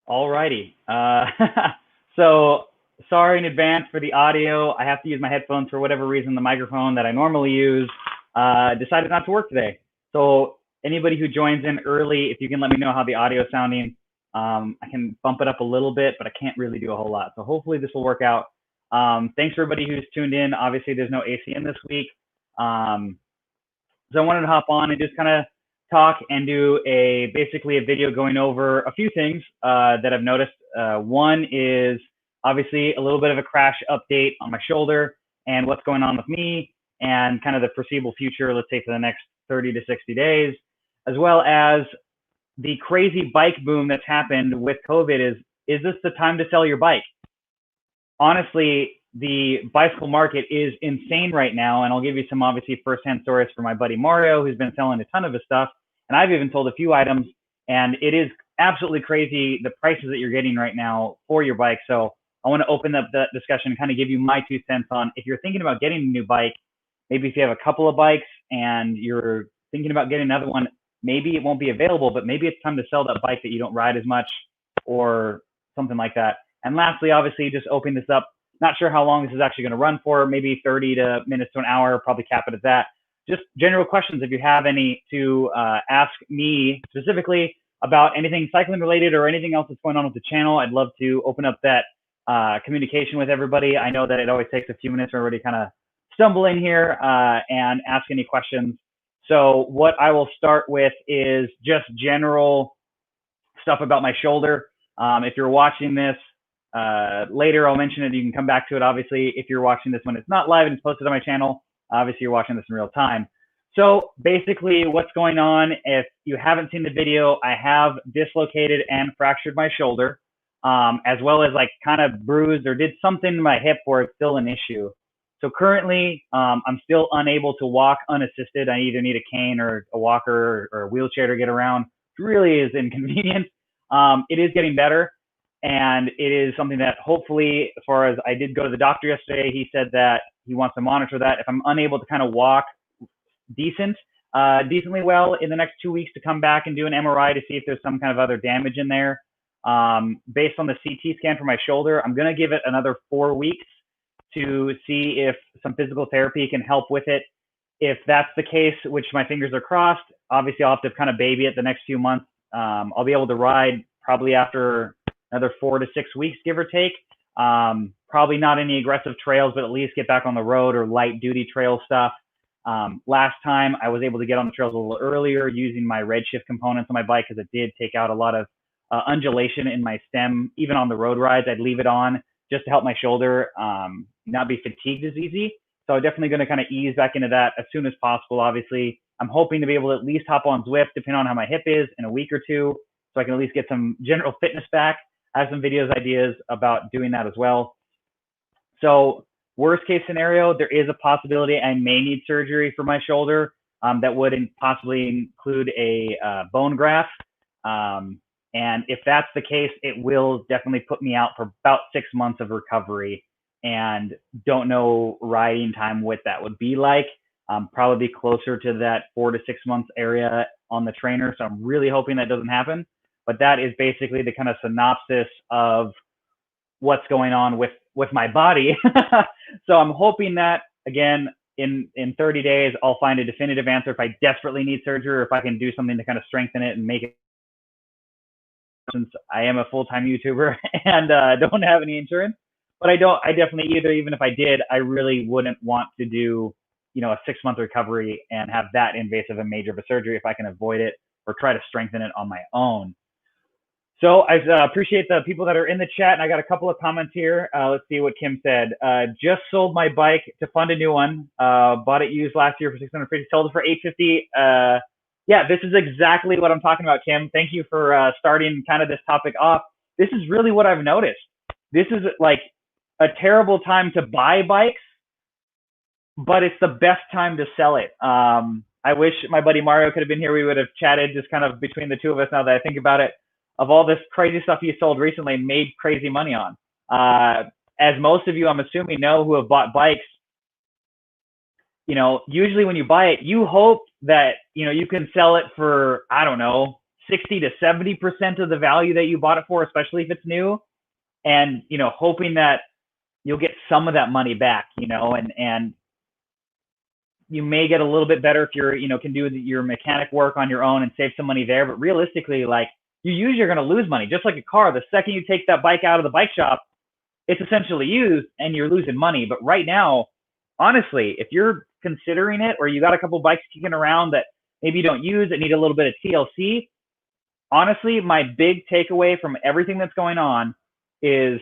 Alrighty. So sorry in advance for the audio. I have to use my headphones for whatever reason. The microphone that I normally use decided not to work today. So anybody who joins in early, if you can let me know how the audio is sounding, I can bump it up a little bit, but I can't really do a whole lot. So hopefully this will work out. Thanks for everybody who's tuned in. Obviously, there's no ACN this week. So I wanted to hop on and just kind of talk and do basically a video going over a few things that I've noticed. One is obviously a little bit of a crash update on my shoulder and what's going on with me and kind of the foreseeable future, let's say for the next 30 to 60 days, as well as the crazy bike boom that's happened with COVID. Is this the time to sell your bike? Honestly, the bicycle market is insane right now, and I'll give you some obviously firsthand stories from my buddy Mario, who's been selling a ton of his stuff, and I've even sold a few items, and it is absolutely crazy the prices that you're getting right now for your bike. So I want to open up the discussion and kind of give you my 2 cents on if you're thinking about getting a new bike, maybe if you have a couple of bikes and you're thinking about getting another one, maybe it won't be available, but maybe it's time to sell that bike that you don't ride as much or something like that. And lastly, obviously, just open this up. Not sure how long this is actually going to run for, maybe 30 minutes to an hour, probably cap it at that. Just general questions, if you have any, to ask me specifically about anything cycling related or anything else that's going on with the channel. I'd love to open up that communication with everybody. I know that it always takes a few minutes for everybody kind of stumble in here and ask any questions. So what I will start with is just general stuff about my shoulder. If you're watching this, later I'll mention it. You can come back to it. Obviously, if you're watching this when it's not live and it's posted on my channel, obviously you're watching this in real time. So basically what's going on, if you haven't seen the video, I have dislocated and fractured my shoulder, as well as like kind of bruised or did something to my hip where it's still an issue. So currently I'm still unable to walk unassisted. I either need a cane or a walker or a wheelchair to get around. It really is inconvenient. It is getting better. And it is something that hopefully, as far as I did go to the doctor yesterday, he said that he wants to monitor that. If I'm unable to kind of walk decently well in the next 2 weeks, to come back and do an MRI to see if there's some kind of other damage in there. Based on the CT scan for my shoulder, I'm going to give it another 4 weeks to see if some physical therapy can help with it. If that's the case, which my fingers are crossed, obviously I'll have to kind of baby it the next few months. I'll be able to ride probably after another 4 to 6 weeks, give or take. Probably not any aggressive trails, but at least get back on the road or light duty trail stuff. Last time I was able to get on the trails a little earlier using my redshift components on my bike, because it did take out a lot of undulation in my stem. Even on the road rides, I'd leave it on just to help my shoulder not be fatigued as easy. So I'm definitely going to kind of ease back into that as soon as possible. Obviously, I'm hoping to be able to at least hop on Zwift, depending on how my hip is, in a week or two, so I can at least get some general fitness back. I have some ideas about doing that as well. So worst case scenario, there is a possibility I may need surgery for my shoulder that would possibly include a bone graft. And if that's the case, it will definitely put me out for about 6 months of recovery, and don't know riding time what that would be like. Probably closer to that 4 to 6 months area on the trainer. So I'm really hoping that doesn't happen. But that is basically the kind of synopsis of what's going on with my body. So I'm hoping that, again, in 30 days, I'll find a definitive answer if I desperately need surgery or if I can do something to kind of strengthen it and make it. Since I am a full-time YouTuber and don't have any insurance, but I definitely even if I did, I really wouldn't want to do, a 6-month recovery and have that invasive and major of a surgery if I can avoid it or try to strengthen it on my own. So I appreciate the people that are in the chat, and I got a couple of comments here. Let's see what Kim said. Just sold my bike to fund a new one. Bought it used last year for $650, sold it for $850. Yeah, this is exactly what I'm talking about, Kim. Thank you for starting kind of this topic off. This is really what I've noticed. This is like a terrible time to buy bikes, but it's the best time to sell it. I wish my buddy Mario could have been here. We would have chatted just kind of between the two of us, now that I think about it, of all this crazy stuff you sold recently and made crazy money on. As most of you, I'm assuming, know, who have bought bikes, usually when you buy it, you hope that, you can sell it for, I don't know, 60 to 70% of the value that you bought it for, especially if it's new, and hoping that you'll get some of that money back, and you may get a little bit better if you're, can do your mechanic work on your own and save some money there. But realistically, like, you usually are going to lose money. Just like a car, the second you take that bike out of the bike shop, it's essentially used and you're losing money. But right now, honestly, if you're considering it, or you got a couple bikes kicking around that maybe you don't use, that need a little bit of TLC, honestly, my big takeaway from everything that's going on is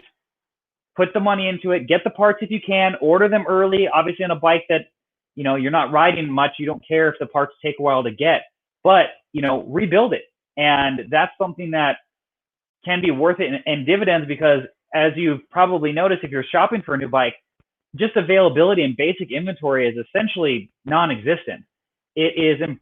put the money into it, get the parts if you can, order them early. Obviously, on a bike that you're not riding much, you don't care if the parts take a while to get, but rebuild it. And that's something that can be worth it in dividends, because as you've probably noticed, if you're shopping for a new bike, just availability and basic inventory is essentially non-existent. It is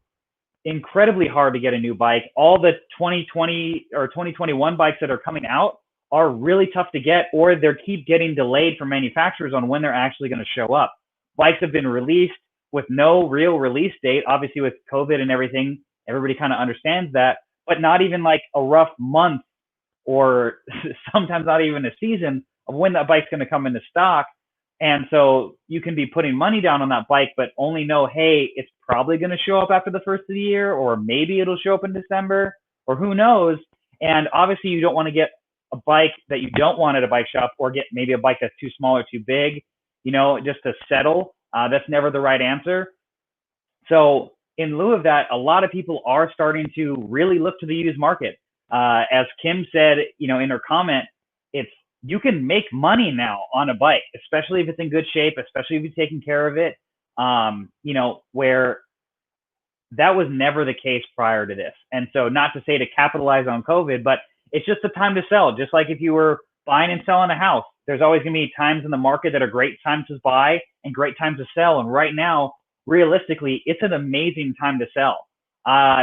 incredibly hard to get a new bike. All the 2020 or 2021 bikes that are coming out are really tough to get, or they keep getting delayed from manufacturers on when they're actually going to show up. Bikes have been released with no real release date. Obviously, with COVID and everything, everybody kind of understands that, but not even like a rough month, or sometimes not even a season of when that bike's going to come into stock. And so you can be putting money down on that bike, but only know, hey, it's probably going to show up after the first of the year, or maybe it'll show up in December, or who knows. And obviously you don't want to get a bike that you don't want at a bike shop, or get maybe a bike that's too small or too big, just to settle. That's never the right answer. So in lieu of that, a lot of people are starting to really look to the used market. As Kim said, in her comment, you can make money now on a bike, especially if it's in good shape, especially if you're taking care of it, where that was never the case prior to this. And so, not to say to capitalize on COVID, but it's just the time to sell. Just like if you were buying and selling a house, there's always going to be times in the market that are great times to buy and great times to sell. And right now, realistically, it's an amazing time to sell.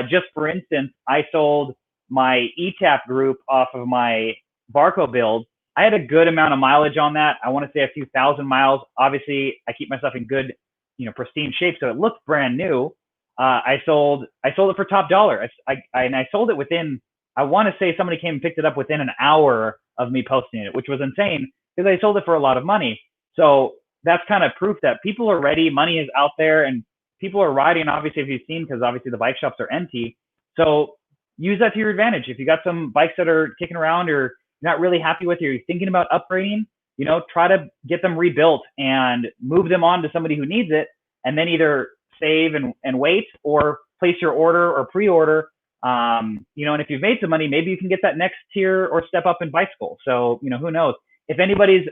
Just for instance, I sold my ETAP group off of my Barco build. I had a good amount of mileage on that. I want to say a few thousand miles. Obviously, I keep myself in good, pristine shape, so it looked brand new. I sold it for top dollar. I sold it within, I want to say somebody came and picked it up within an hour of me posting it, which was insane, because I sold it for a lot of money. So that's kind of proof that people are ready. Money is out there, and people are riding, obviously, if you've seen, because obviously the bike shops are empty. So use that to your advantage. If you got some bikes that are kicking around, or you're not really happy with, or you're thinking about upgrading, try to get them rebuilt and move them on to somebody who needs it, and then either save and wait, or place your order or pre-order. And if you've made some money, maybe you can get that next tier or step up in bicycle. So, who knows? If anybody's,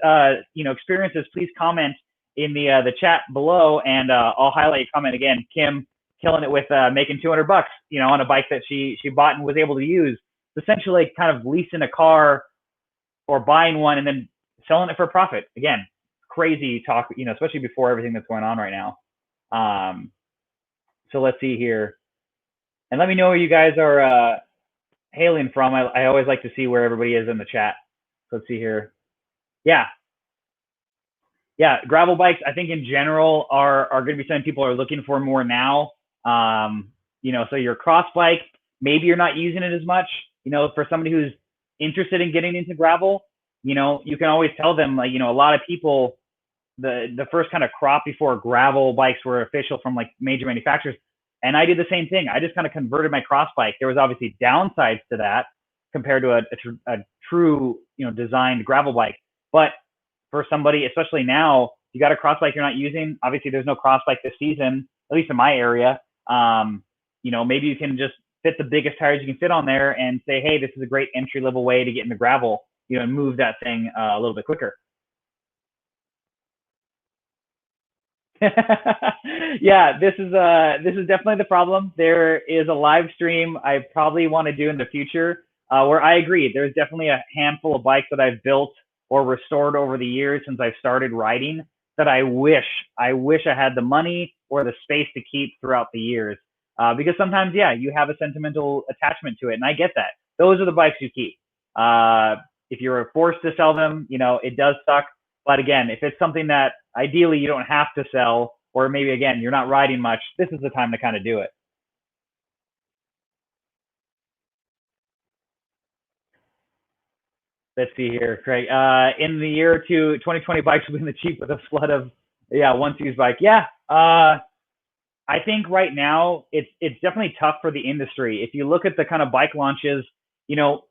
experiences, please comment in the chat below, and I'll highlight your comment again. Kim killing it with making $200, on a bike that she bought and was able to use. Essentially, kind of leasing a car or buying one and then selling it for a profit. Again, crazy talk, especially before everything that's going on right now. So let's see here. And let me know where you guys are hailing from. I always like to see where everybody is in the chat. So let's see here. Yeah, gravel bikes, I think in general are going to be something people are looking for more now. So your cross bike, maybe you're not using it as much. For somebody who's interested in getting into gravel, you can always tell them, like, a lot of people, the first kind of crop before gravel bikes were official from like major manufacturers. And I did the same thing. I just kind of converted my cross bike. There was obviously downsides to that compared to a true, designed gravel bike. But for somebody, especially now, you got a cross bike you're not using. Obviously, there's no cross bike this season, at least in my area. Maybe you can just fit the biggest tires you can fit on there and say, hey, this is a great entry level way to get into gravel, and move that thing a little bit quicker. Yeah, this is definitely the problem. There is a live stream I probably want to do in the future where I agree. There's definitely a handful of bikes that I've built or restored over the years since I've started riding that I wish I had the money or the space to keep throughout the years. Because sometimes, you have a sentimental attachment to it, and I get that. Those are the bikes you keep. If you're forced to sell them, it does suck. But again, if it's something that ideally you don't have to sell, or maybe, again, you're not riding much, this is the time to kind of do it. Let's see here, Craig. In the year to 2020, bikes will be in the cheap with a flood of once used bike. Yeah. I think right now it's definitely tough for the industry. If you look at the kind of bike launches, you know,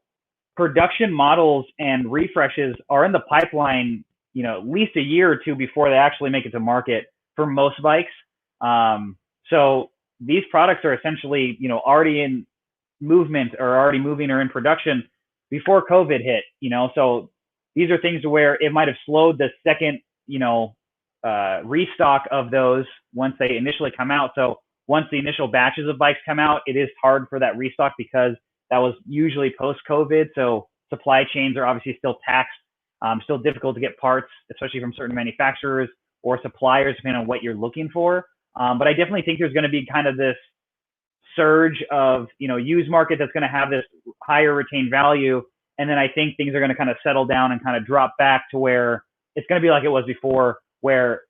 production models and refreshes are in the pipeline, at least a year or two before they actually make it to market for most bikes. So these products are essentially, already in movement or already moving or in production before COVID hit, so these are things where it might have slowed the second, restock of those once they initially come out. So once the initial batches of bikes come out, it is hard for that restock because that was usually post-COVID. So supply chains are obviously still taxed, still difficult to get parts, especially from certain manufacturers or suppliers, depending on what you're looking for. But I definitely think there's going to be kind of this surge of, used market that's going to have this higher retained value. And then I think things are going to kind of settle down and kind of drop back to where it's going to be like it was before, where,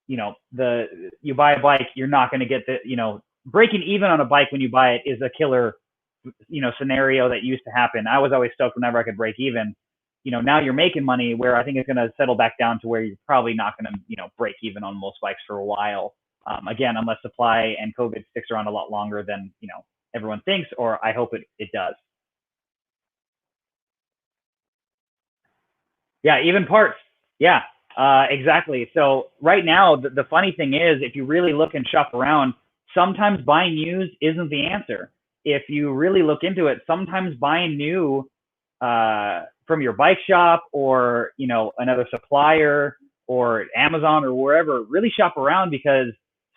you buy a bike, you're not going to get the, breaking even on a bike when you buy it is a killer, scenario that used to happen. I was always stoked whenever I could break even. Now you're making money, where I think it's going to settle back down to where you're probably not going to, break even on most bikes for a while. Again, unless supply and COVID sticks around a lot longer than, everyone thinks, or I hope it does. Yeah, even parts. Yeah, exactly. So right now, the funny thing is, if you really look and shop around, sometimes buying used isn't the answer. If you really look into it, sometimes buying new from your bike shop or another supplier or Amazon or wherever, really shop around, because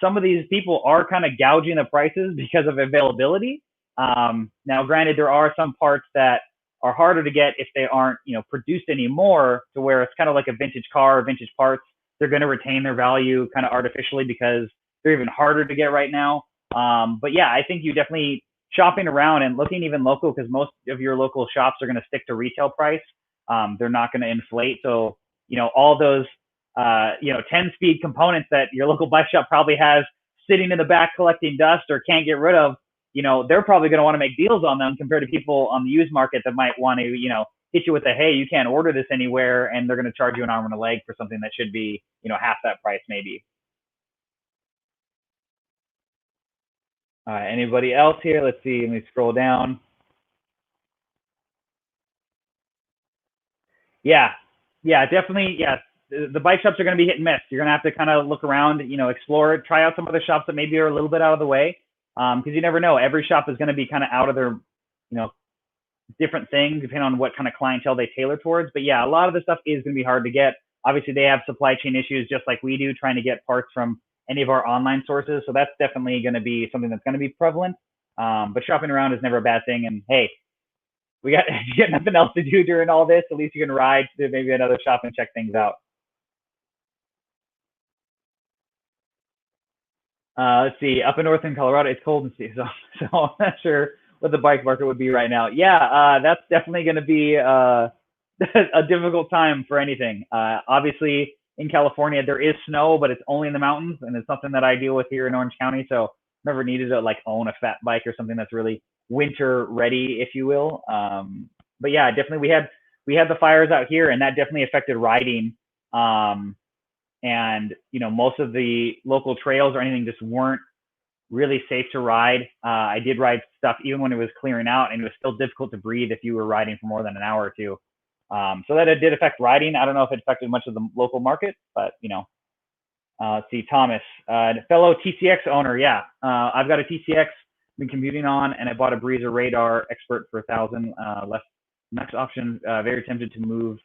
some of these people are kind of gouging the prices because of availability. Now, granted, there are some parts that are harder to get if they aren't, produced anymore, to where it's kind of like a vintage car, vintage parts. They're going to retain their value kind of artificially because they're even harder to get right now. But yeah, I think you definitely shopping around and looking even local, because most of your local shops are going to stick to retail price. They're not going to inflate. So, all those, 10-speed components that your local bike shop probably has sitting in the back collecting dust or can't get rid of, they're probably going to want to make deals on them compared to people on the used market that might want to, hit you with a, hey, you can't order this anywhere, and they're going to charge you an arm and a leg for something that should be, half that price maybe. Anybody else here? Let's see. Let me scroll down. Yeah, yeah, definitely. Yeah, the bike shops are going to be hit and miss. You're going to have to kind of look around, explore, try out some other shops that maybe are a little bit out of the way, because you never know. Every shop is going to be kind of out of their, different things depending on what kind of clientele they tailor towards. But yeah, a lot of the stuff is going to be hard to get. Obviously, they have supply chain issues just like we do, trying to get parts from any of our online sources. So that's definitely going to be something that's going to be prevalent. But shopping around is never a bad thing. And hey, we got, you got nothing else to do during all this. At least you can ride to maybe another shop and check things out. Let's see. Up in northern Colorado, it's cold and sea, so I'm not sure what the bike market would be right now. Yeah, that's definitely going to be a difficult time for anything. Obviously, in California, there is snow, but it's only in the mountains, and it's something that I deal with here in Orange County. So never needed to like own a fat bike or something that's really winter ready, if you will. But yeah, definitely we had the fires out here, and that definitely affected riding. And most of the local trails or anything just weren't really safe to ride. I did ride stuff even when it was clearing out, and it was still difficult to breathe if you were riding for more than an hour or two. So that it did affect riding. I don't know if it affected much of the local market, but let's see, Thomas, fellow TCX owner. Yeah, I've got a TCX, been commuting on, and I bought a Breezer Radar Expert for 1,000 less next option. Very tempted to move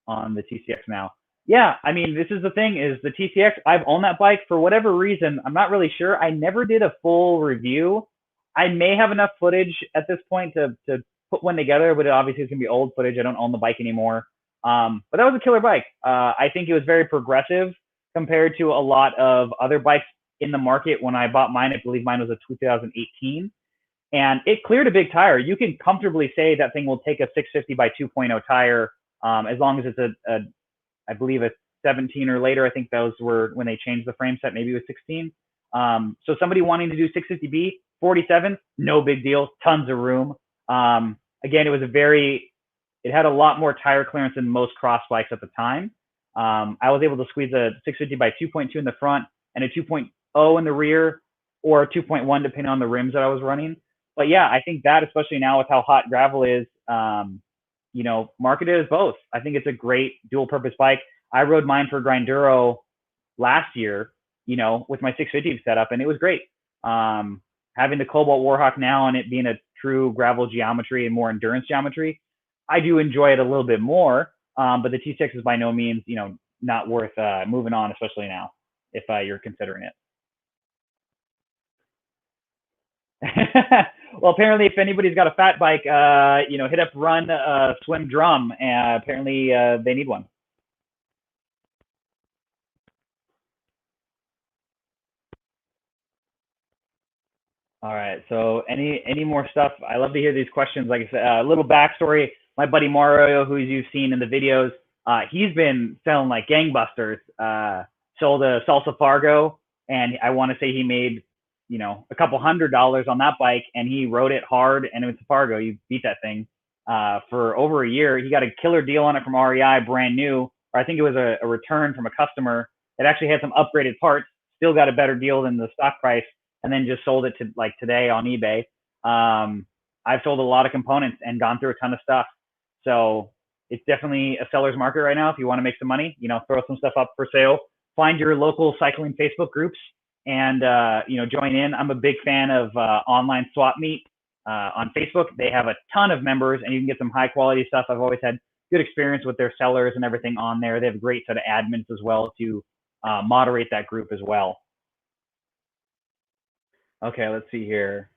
on the TCX now. Yeah, I mean, this is the thing, is the TCX, I've owned that bike for whatever reason. I'm not really sure. I never did a full review. I may have enough footage at this point to put one together, but it obviously is going to be old footage. I don't own the bike anymore. But that was a killer bike. I think it was very progressive compared to a lot of other bikes in the market. When I bought mine, I believe mine was a 2018. And it cleared a big tire. You can comfortably say that thing will take a 650 by 2.0 tire, as long as it's I believe a 17 or later. I think those were when they changed the frame set. Maybe it was 16. So somebody wanting to do 650B, 47, no big deal, tons of room. Again, it it had a lot more tire clearance than most cross bikes at the time. I was able to squeeze a 650 by 2.2 in the front and a 2.0 in the rear, or a 2.1 depending on the rims that I was running. But yeah, I think that, especially now with how hot gravel is, market it as both. I think it's a great dual purpose bike. I rode mine for Grinduro last year, with my 650 setup, and it was great. Having the Cobalt Warhawk now and it being a true gravel geometry and more endurance geometry, I do enjoy it a little bit more. But the T6 is by no means, not worth moving on, especially now, if you're considering it. Well, apparently, if anybody's got a fat bike, hit up Run Swim Drum. Apparently, they need one. All right. So, any more stuff? I love to hear these questions. Like I said, a little backstory. My buddy Mario, who you've seen in the videos, he's been selling like gangbusters. Sold a Salsa Fargo, and I want to say he made a couple $100 on that bike, and he rode it hard, and it was a Fargo. You beat that thing for over a year. He got a killer deal on it from REI, brand new, or I think it was a return from a customer. It actually had some upgraded parts, still got a better deal than the stock price, and then just sold it to like today on eBay. I've sold a lot of components and gone through a ton of stuff. So it's definitely a seller's market right now. If you want to make some money, throw some stuff up for sale. Find your local cycling Facebook groups and join in. I'm a big fan of online swap meet on Facebook. They have a ton of members, and you can get some high quality stuff. I've always had good experience with their sellers and everything on there. They have a great set of admins as well to moderate that group as well. Okay, let's see here.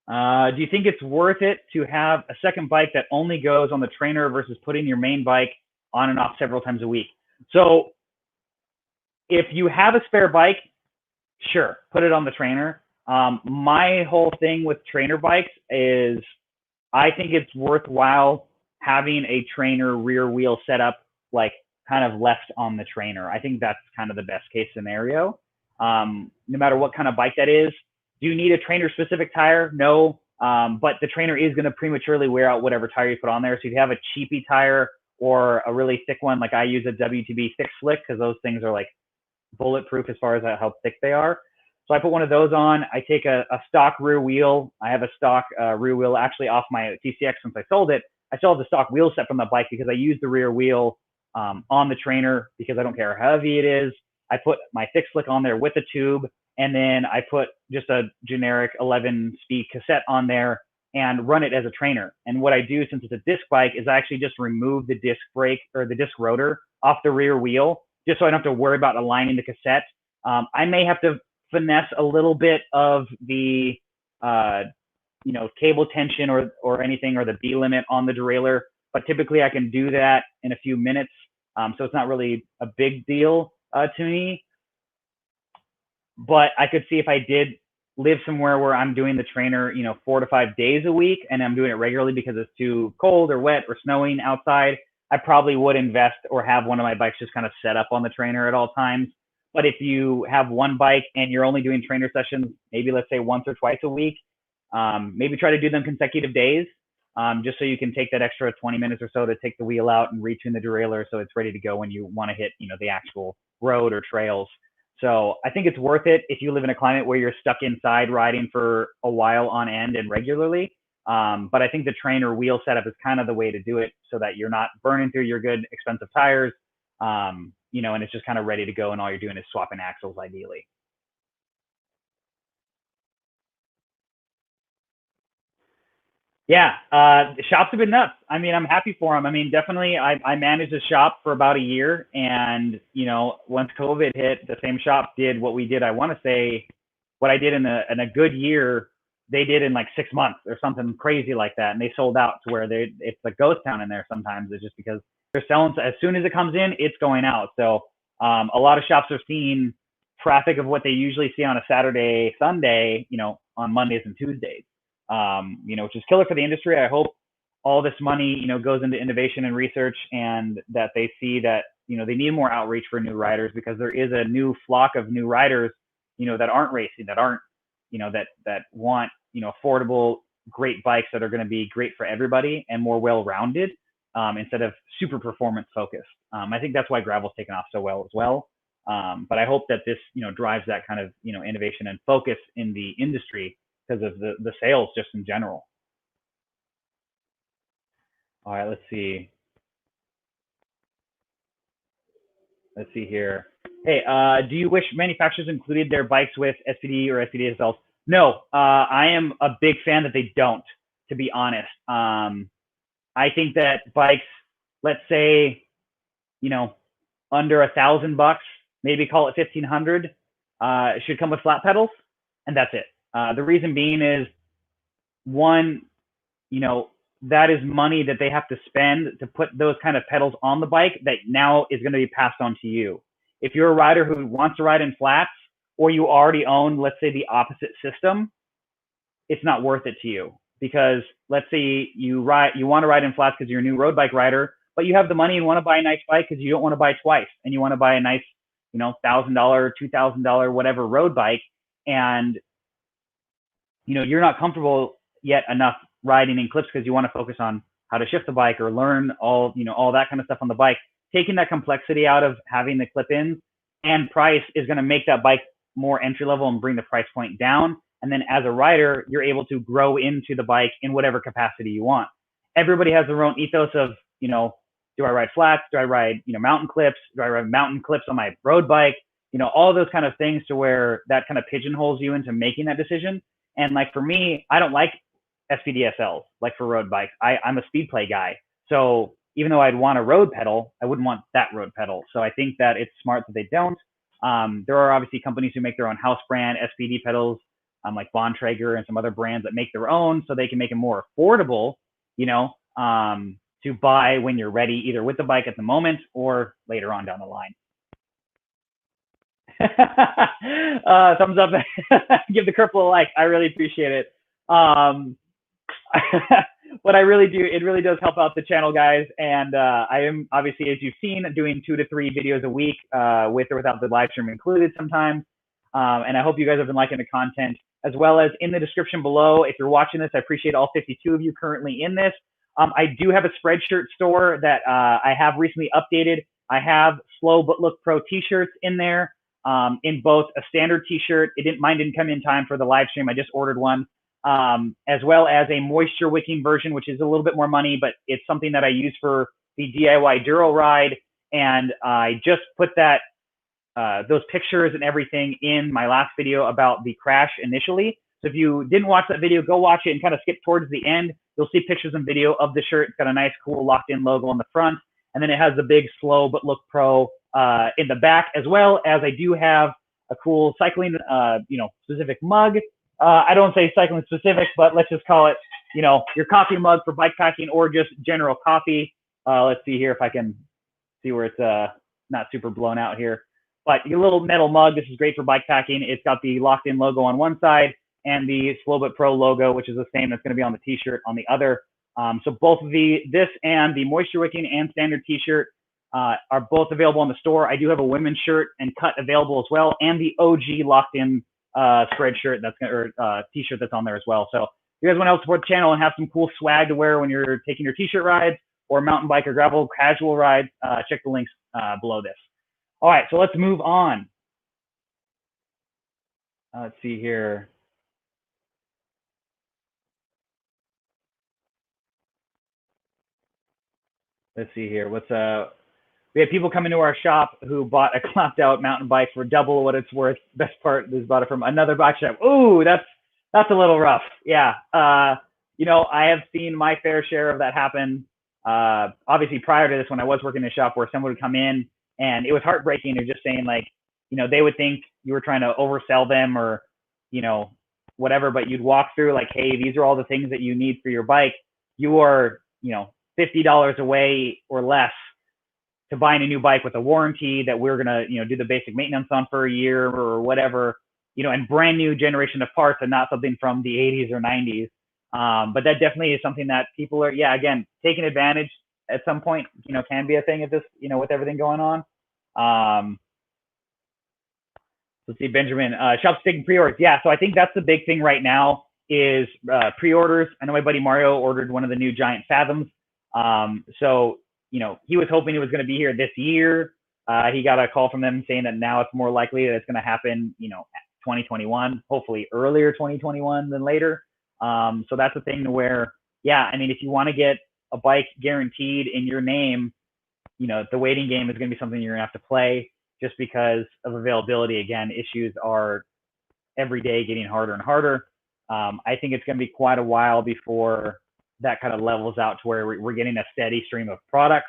Do you think it's worth it to have a second bike that only goes on the trainer versus putting your main bike on and off several times a week? So if you have a spare bike, sure, put it on the trainer. My whole thing with trainer bikes is I think it's worthwhile having a trainer rear wheel setup, like kind of left on the trainer. I think that's kind of the best case scenario. No matter what kind of bike that is. Do you need a trainer specific tire? No. But the trainer is going to prematurely wear out whatever tire you put on there. So if you have a cheapy tire or a really thick one, like I use a WTB Thick Slick, because those things are like bulletproof as far as how thick they are. So I put one of those on. I take a stock rear wheel. I have a stock rear wheel actually off my TCX since I sold it. I still have the stock wheel set from the bike because I use the rear wheel on the trainer because I don't care how heavy it is. I put my Thick Slick on there with a tube, and then I put just a generic 11-speed cassette on there and run it as a trainer. And what I do, since it's a disc bike, is I actually just remove the disc brake or the disc rotor off the rear wheel, just so I don't have to worry about aligning the cassette. I may have to finesse a little bit of the cable tension or anything, or the B limit on the derailleur, but typically I can do that in a few minutes. So it's not really a big deal to me. But I could see if I did live somewhere where I'm doing the trainer, 4 to 5 days a week, and I'm doing it regularly because it's too cold or wet or snowing outside, I probably would invest or have one of my bikes just kind of set up on the trainer at all times. But if you have one bike and you're only doing trainer sessions, maybe let's say once or twice a week, maybe try to do them consecutive days, just so you can take that extra 20 minutes or so to take the wheel out and retune the derailleur so it's ready to go when you want to hit, the actual road or trails. So I think it's worth it if you live in a climate where you're stuck inside riding for a while on end and regularly. But I think the trainer wheel setup is kind of the way to do it so that you're not burning through your good, expensive tires, and it's just kind of ready to go, and all you're doing is swapping axles ideally. Yeah, the shops have been nuts. I mean, I'm happy for them. I mean, definitely, I managed a shop for about a year, and once COVID hit, the same shop did what we did. I want to say, what I did in a good year, they did in like 6 months or something crazy like that, and they sold out to where it's a ghost town in there. Sometimes it's just because they're selling as soon as it comes in, it's going out. So a lot of shops are seeing traffic of what they usually see on a Saturday, Sunday, on Mondays and Tuesdays. Which is killer for the industry. I hope all this money, goes into innovation and research, and that they see that, they need more outreach for new riders, because there is a new flock of new riders, that aren't racing, that aren't, that want, affordable, great bikes that are going to be great for everybody and more well-rounded. instead of super performance focused. I think that's why gravel's taken off so well as well. But I hope that this, drives that kind of, innovation and focus in the industry because of the sales just in general. All right, let's see. Let's see here. Hey, do you wish manufacturers included their bikes with SPD or SPD-SLs? No, I am a big fan that they don't, to be honest. I think that bikes, let's say, under $1,000, maybe call it 1,500, should come with flat pedals, and that's it. The reason being is, one, that is money that they have to spend to put those kind of pedals on the bike that now is going to be passed on to you. If you're a rider who wants to ride in flats, or you already own, let's say, the opposite system, it's not worth it to you. Because let's say you want to ride in flats because you're a new road bike rider, but you have the money and want to buy a nice bike because you don't want to buy twice, and you want to buy a nice, $1,000, $2,000, whatever road bike, and you're not comfortable yet enough riding in clips because you want to focus on how to shift the bike or learn all that kind of stuff on the bike. Taking that complexity out of having the clip-ins and price is going to make that bike more entry level and bring the price point down. And then as a rider, you're able to grow into the bike in whatever capacity you want. Everybody has their own ethos of, do I ride flats? Do I ride, mountain clips? Do I ride mountain clips on my road bike? All those kind of things to where that kind of pigeonholes you into making that decision. And like for me, I don't like SPD-SLs, like for road bikes. I'm a speed play guy. So even though I'd want a road pedal, I wouldn't want that road pedal. So I think that it's smart that they don't. There are obviously companies who make their own house brand SPD pedals, like Bontrager and some other brands that make their own, so they can make it more affordable, to buy when you're ready, either with the bike at the moment or later on down the line. Thumbs up. Give the Kerplin a like. I really appreciate it. What I really do, it really does help out the channel, guys. And I am, obviously, as you've seen, doing 2 to 3 videos a week, with or without the live stream included sometimes. And I hope you guys have been liking the content, as well as in the description below. If you're watching this, I appreciate all 52 of you currently in this. I do have a Spreadshirt store that I have recently updated. I have Slow But Look Pro t-shirts in there, in both a standard t-shirt. Mine didn't come in time for the live stream. I just ordered one. As well as a moisture wicking version, which is a little bit more money, but it's something that I use for the DIY Duro ride. And I just put that, those pictures and everything in my last video about the crash initially. So if you didn't watch that video, go watch it and kind of skip towards the end. You'll see pictures and video of the shirt. It's got a nice, cool locked-in logo on the front. And then it has the big Slow But Look Pro in the back, as well as I do have a cool cycling, specific mug. I don't say cycling specific, but let's just call it, your coffee mug for bike packing or just general coffee. Let's see here if I can see where it's not super blown out here. But your little metal mug, this is great for bike packing. It's got the locked-in logo on one side and the Slow But Pro logo, which is the same that's going to be on the t-shirt on the other. So both of this and the moisture wicking and standard t-shirt are both available on the store. I do have a women's shirt and cut available as well, and the OG locked-in Spreadshirt t-shirt that's on there as well. So if you guys want to help support the channel and have some cool swag to wear when you're taking your t-shirt rides or mountain bike or gravel casual rides, check the links below this. All right, so let's move on. Let's see here. Let's see here. We have people come into our shop who bought a clapped out mountain bike for double what it's worth. Best part is bought it from another bike shop. Ooh, that's a little rough. Yeah. I have seen my fair share of that happen. Obviously prior to this, when I was working in a shop where someone would come in and it was heartbreaking. They're just saying like, they would think you were trying to oversell them or, whatever, but you'd walk through like, hey, these are all the things that you need for your bike. You are, $50 away or less to buying a new bike with a warranty that we're going to, do the basic maintenance on for a year or whatever, and brand new generation of parts and not something from the 80s or 90s. But that definitely is something that people are, again, taking advantage at some point, can be a thing at this, with everything going on. Let's see, Benjamin, shop's taking pre-orders. Yeah, so I think that's the big thing right now is pre-orders. I know my buddy Mario ordered one of the new Giant Fathoms. So, he was hoping it was going to be here this year. He got a call from them saying that now it's more likely that it's going to happen, 2021, hopefully earlier 2021 than later. So that's a thing where, yeah, I mean, if you want to get a bike guaranteed in your name, the waiting game is going to be something you're going to have to play just because of availability. Again, issues are every day getting harder and harder. I think it's going to be quite a while before that kind of levels out to where we're getting a steady stream of products.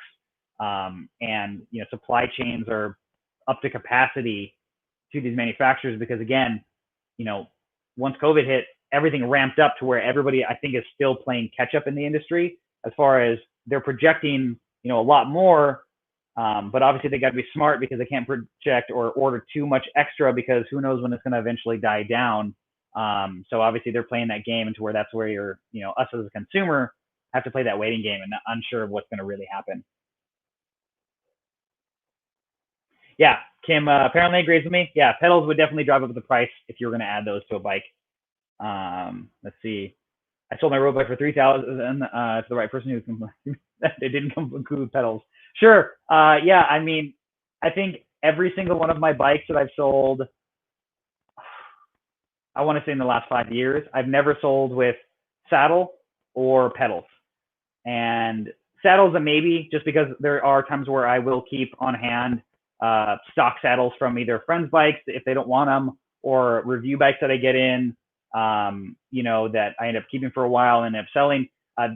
And supply chains are up to capacity to these manufacturers because, again, once COVID hit, everything ramped up to where everybody, I think, is still playing catch up in the industry as far as they're projecting, a lot more. But obviously they got to be smart because they can't project or order too much extra because who knows when it's going to eventually die down. So obviously they're playing that game into where that's where you're, us as a consumer have to play that waiting game and not unsure of what's going to really happen. Yeah, Kim apparently agrees with me. Yeah, pedals would definitely drive up the price if you were going to add those to a bike. Let's see. I sold my road bike for $3,000 to the right person who it didn't come include pedals. Sure. Yeah, I mean, I think every single one of my bikes that I've sold, I want to say in the last 5 years, I've never sold with saddle or pedals. And saddles a maybe, just because there are times where I will keep on hand stock saddles from either friends' bikes if they don't want them, or review bikes that I get in, that I end up keeping for a while and end up selling.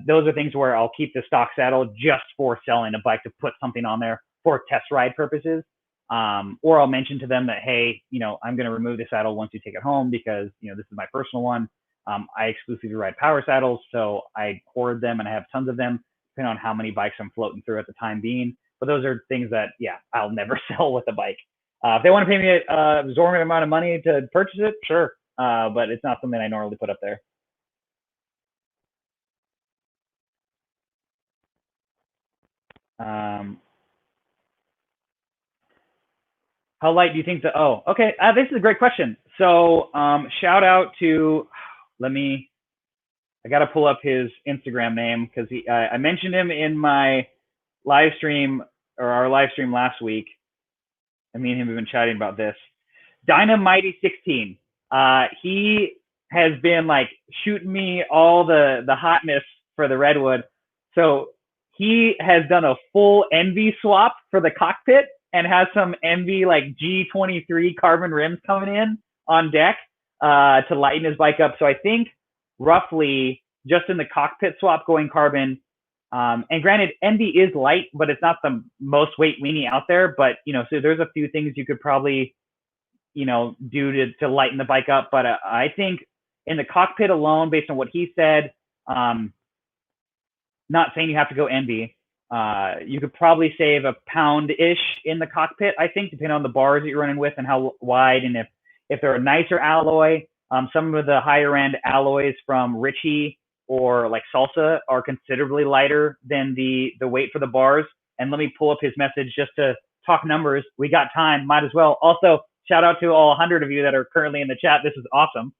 Those are things where I'll keep the stock saddle just for selling a bike to put something on there for test ride purposes. Or I'll mention to them that, hey, I'm going to remove the saddle once you take it home because, this is my personal one. I exclusively ride power saddles, so I hoard them and I have tons of them, depending on how many bikes I'm floating through at the time being. But those are things that, yeah, I'll never sell with a bike. If they want to pay me an exorbitant amount of money to purchase it, sure. But it's not something I normally put up there. How light do you think okay. This is a great question. So shout out to, I got to pull up his Instagram name because I mentioned him in my live stream or our live stream last week. And me and him have been chatting about this. Dynamighty16. He has been like shooting me all the hotness for the Redwood. So he has done a full Envy swap for the cockpit and has some Envy like G23 carbon rims coming in on deck to lighten his bike up. So I think roughly just in the cockpit swap going carbon. And granted, Envy is light, but it's not the most weight weenie out there. But, so there's a few things you could probably, do to lighten the bike up. But I think in the cockpit alone, based on what he said, not saying you have to go Envy, you could probably save a pound-ish in the cockpit, I think, depending on the bars that you're running with and how wide. And if they're a nicer alloy, some of the higher-end alloys from Ritchie or like Salsa are considerably lighter than the weight for the bars. And let me pull up his message just to talk numbers. We got time, might as well. Also, shout out to all 100 of you that are currently in the chat. This is awesome.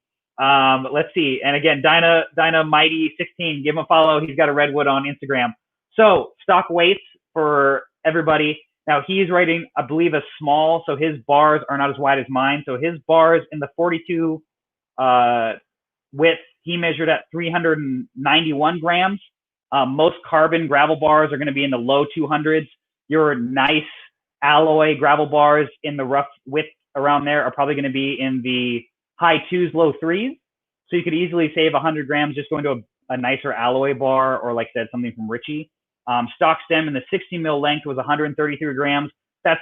Let's see. And again, Dynamighty16, give him a follow. He's got a Redwood on Instagram. So stock weights for everybody. Now he's rating, I believe, a small, so his bars are not as wide as mine. So his bars in the 42 width, he measured at 391 grams. Most carbon gravel bars are going to be in the low 200s. Your nice alloy gravel bars in the rough width around there are probably going to be in the high 2s, low 3s. So you could easily save 100 grams just going to a nicer alloy bar or, like I said, something from Ritchie. Stock stem in the 60 mil length was 133 grams. That's,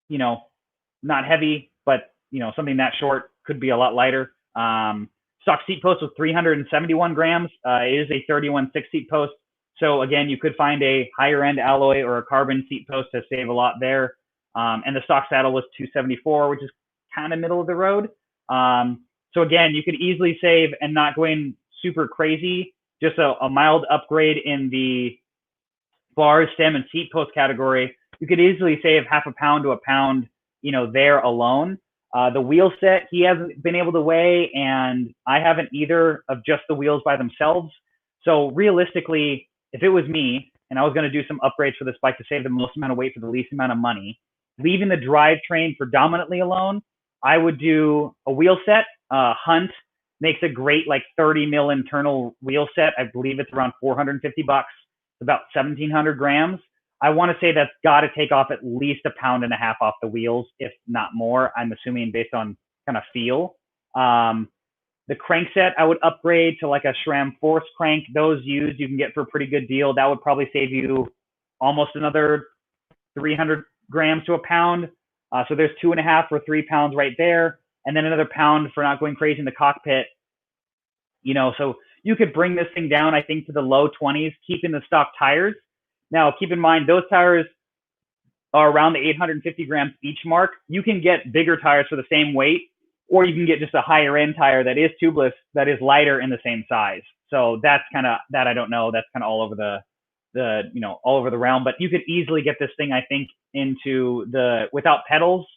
not heavy, but, something that short could be a lot lighter. Stock seat post was 371 grams. It is a 31/6 seat post. So again, you could find a higher end alloy or a carbon seat post to save a lot there. And the stock saddle was 274, which is kind of middle of the road. So again, you could easily save and not going super crazy, just a mild upgrade in the bar, stem, and seat post category. You could easily save half a pound to a pound, there alone. The wheel set, he hasn't been able to weigh, and I haven't either, of just the wheels by themselves. So realistically, if it was me and I was going to do some upgrades for this bike to save the most amount of weight for the least amount of money, leaving the drivetrain predominantly alone, I would do a wheel set. Hunt makes a great like 30 mil internal wheel set. I believe it's around $450. It's about 1,700 grams. I want to say that's got to take off at least 1.5 pounds off the wheels, if not more. I'm assuming based on kind of feel. The crankset I would upgrade to like a SRAM Force crank. Those used you can get for a pretty good deal. That would probably save you almost another 300 grams to 1 pound. So there's 2.5 or 3 pounds right there, and then another pound for not going crazy in the cockpit. You know, so you could bring this thing down, I think, to the low 20s, keeping the stock tires. Now, keep in mind, those tires are around the 850 grams each mark. You can get bigger tires for the same weight, or you can get just a higher end tire that is tubeless, that is lighter in the same size. So that's kind of, that I don't know. That's kind of all over all over the realm. But you could easily get this thing, I think, into the, without pedals,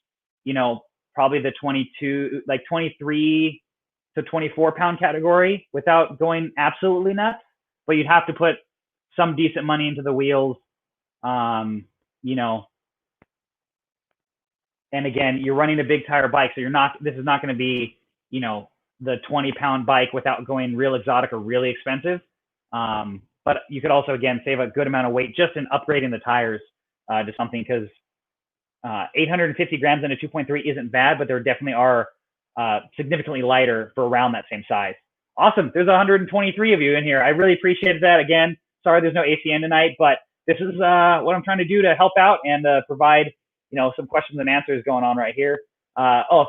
probably the 23 to 24 pound category without going absolutely nuts. But you'd have to put some decent money into the wheels, and again, you're running a big tire bike, so this is not going to be, the 20-pound bike without going real exotic or really expensive. But you could also, again, save a good amount of weight just in upgrading the tires to something, because 850 grams in a 2.3 isn't bad, but there definitely are significantly lighter for around that same size. Awesome. There's 123 of you in here. I really appreciate that. Again, sorry there's no ACN tonight, but this is what I'm trying to do to help out and provide, some questions and answers going on right here.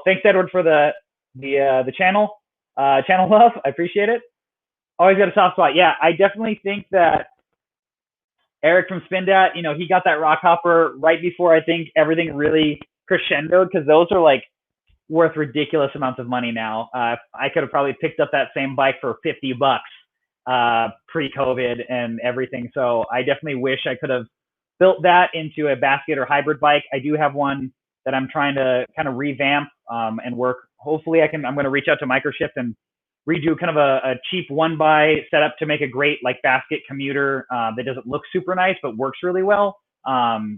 Thanks, Edward, for the channel love. I appreciate it. Always got a soft spot. Yeah, I definitely think that Eric from Spindat, he got that rock hopper right before I think everything really crescendoed, because those are like worth ridiculous amounts of money now. I could have probably picked up that same bike for $50 pre-COVID and everything. So I definitely wish I could have built that into a basket or hybrid bike. I do have one that I'm trying to kind of revamp and work. Hopefully I'm going to reach out to Microshift and redo kind of a cheap one-by setup to make a great like basket commuter that doesn't look super nice but works really well,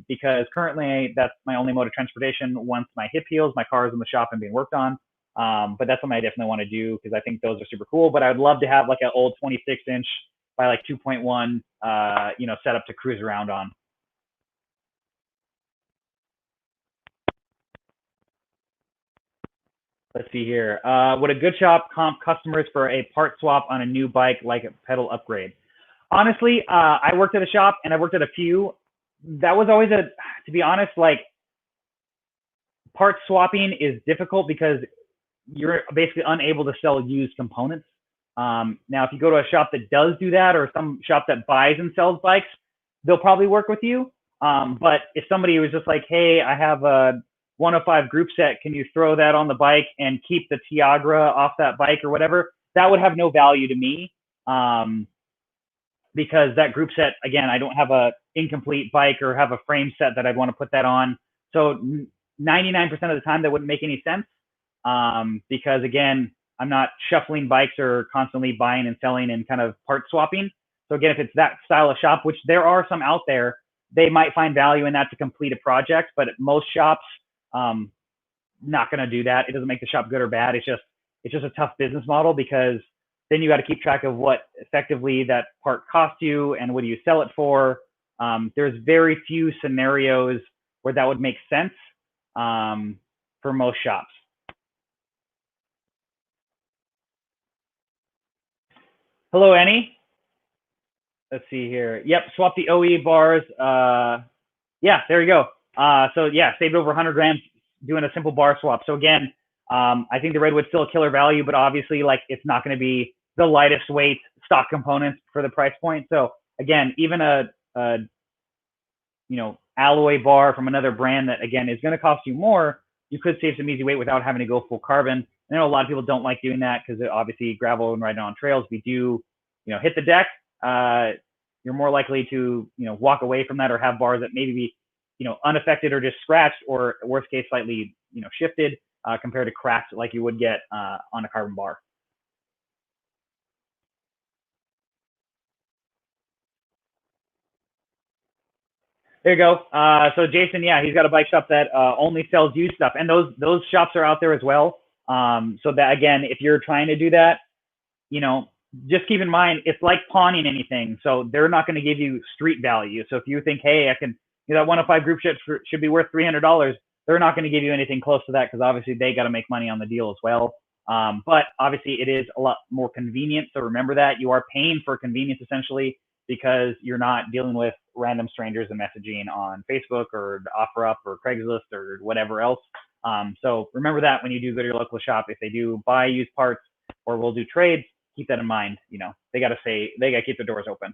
because currently that's my only mode of transportation. Once my hip heals, my car is in the shop and being worked on, but that's something I definitely want to do because I think those are super cool. But I'd love to have like an old 26-inch by like 2.1 setup to cruise around on. Let's see here. Would a good shop comp customers for a part swap on a new bike like a pedal upgrade? Honestly, I worked at a shop and I worked at a few. That was always to be honest, like part swapping is difficult because you're basically unable to sell used components. Now, if you go to a shop that does do that, or some shop that buys and sells bikes, they'll probably work with you. But if somebody was just like, hey, I have a 105 group set, can you throw that on the bike and keep the Tiagra off that bike or whatever, that would have no value to me, because that group set, again, I don't have a incomplete bike or have a frame set that I'd want to put that on. So 99% of the time that wouldn't make any sense, because again, I'm not shuffling bikes or constantly buying and selling and kind of part swapping. So again, if it's that style of shop, which there are some out there, they might find value in that to complete a project, but most shops, not going to do that. It doesn't make the shop good or bad. It's just a tough business model, because then you got to keep track of what effectively that part cost you and what do you sell it for. There's very few scenarios where that would make sense for most shops. Hello, Annie. Let's see here. Yep, swap the OE bars. Yeah, there you go. So yeah, saved over 100 grams doing a simple bar swap. So again, I think the Redwood's still a killer value, but obviously like it's not going to be the lightest weight stock components for the price point. So again, even a alloy bar from another brand that again is going to cost you more, you could save some easy weight without having to go full carbon. I know a lot of people don't like doing that because obviously gravel and riding on trails, we do, hit the deck. You're more likely to, walk away from that or have bars that maybe be, unaffected or just scratched, or worst case, slightly, shifted compared to cracked like you would get on a carbon bar. There you go. So Jason, yeah, he's got a bike shop that only sells used stuff, and those shops are out there as well. So that again, if you're trying to do that, you know, just keep in mind it's like pawning anything. So they're not going to give you street value. So if you think, hey, I can, that 105 group should be worth $300, they're not going to give you anything close to that because obviously they got to make money on the deal as well. But obviously it is a lot more convenient. So remember that you are paying for convenience essentially because you're not dealing with random strangers and messaging on Facebook or OfferUp or Craigslist or whatever else. So remember that when you do go to your local shop, if they do buy used parts or will do trades, keep that in mind. They got to keep the doors open.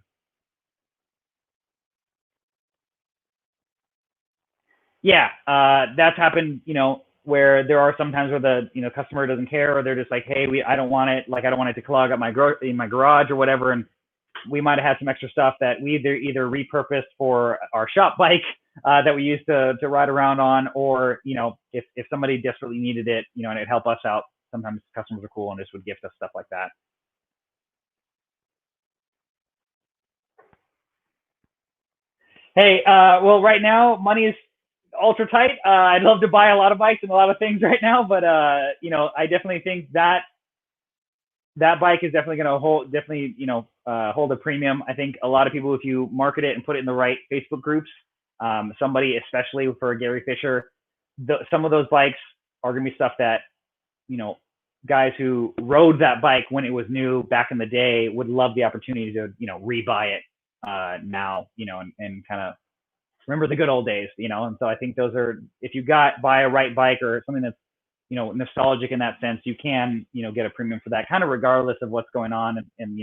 Yeah, that's happened, where there are sometimes where the, customer doesn't care, or they're just like, hey, I don't want it. Like, I don't want it to clog up in my garage or whatever. And we might have had some extra stuff that we either repurposed for our shop bike that we used to ride around on, or, if somebody desperately needed it, and it'd help us out. Sometimes customers are cool and just would gift us stuff like that. Hey, well, right now money is ultra tight. I'd love to buy a lot of bikes and a lot of things right now, but I definitely think that bike is definitely going to hold a premium. I think a lot of people, if you market it and put it in the right Facebook groups, somebody, especially for Gary Fisher, some of those bikes are going to be stuff that, guys who rode that bike when it was new back in the day would love the opportunity to, rebuy it now, and kind of remember the good old days, and so I think those are, if you buy a right bike or something that's, nostalgic in that sense, you can, get a premium for that, kind of regardless of what's going on and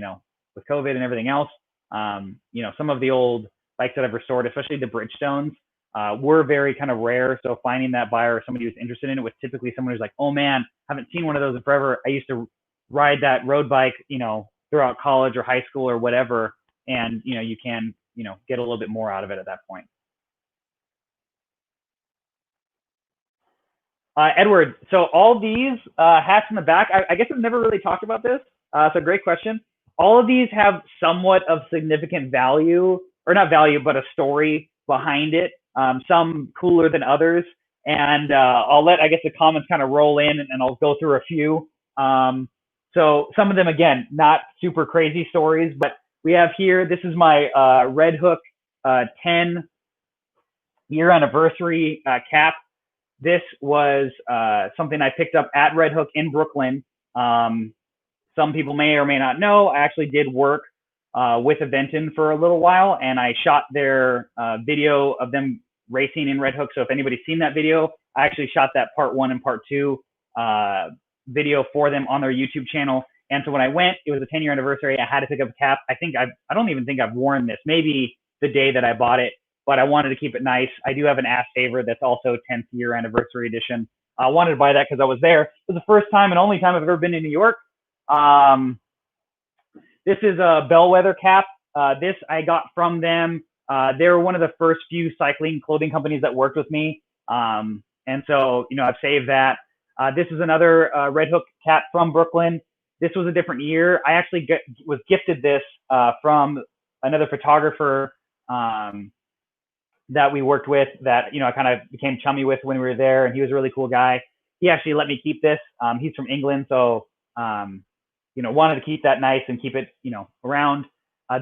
with COVID and everything else. Some of the old bikes that I've restored, especially the Bridgestones, were very kind of rare. So finding that buyer or somebody who's interested in it was typically someone who's like, oh man, haven't seen one of those in forever. I used to ride that road bike, throughout college or high school or whatever. And, you can, get a little bit more out of it at that point. Edward, so all these hats in the back, I guess I've never really talked about this. So great question. All of these have somewhat of significant value, or not value, but a story behind it. Some cooler than others. And I'll let, I guess, the comments kind of roll in, and I'll go through a few. So some of them, again, not super crazy stories, but we have here, this is my Red Hook 10-year anniversary cap. This was something I picked up at Red Hook in Brooklyn. Some people may or may not know, I actually did work with Aventon for a little while, and I shot their video of them racing in Red Hook. So if anybody's seen that video, I actually shot that part 1 and part 2 video for them on their YouTube channel. And so when I went, it was a 10-year anniversary. I had to pick up a cap. I don't even think I've worn this. Maybe the day that I bought it, but I wanted to keep it nice. I do have an Ash favorite that's also 10th year anniversary edition. I wanted to buy that because I was there. It was the first time and only time I've ever been in New York. This is a Bellwether cap. This I got from them. They were one of the first few cycling clothing companies that worked with me. And so, I've saved that. This is another Red Hook cap from Brooklyn. This was a different year. I actually was gifted this from another photographer that we worked with that, I kind of became chummy with when we were there, and he was a really cool guy. He actually let me keep this. He's from England, so, wanted to keep that nice and keep it, around.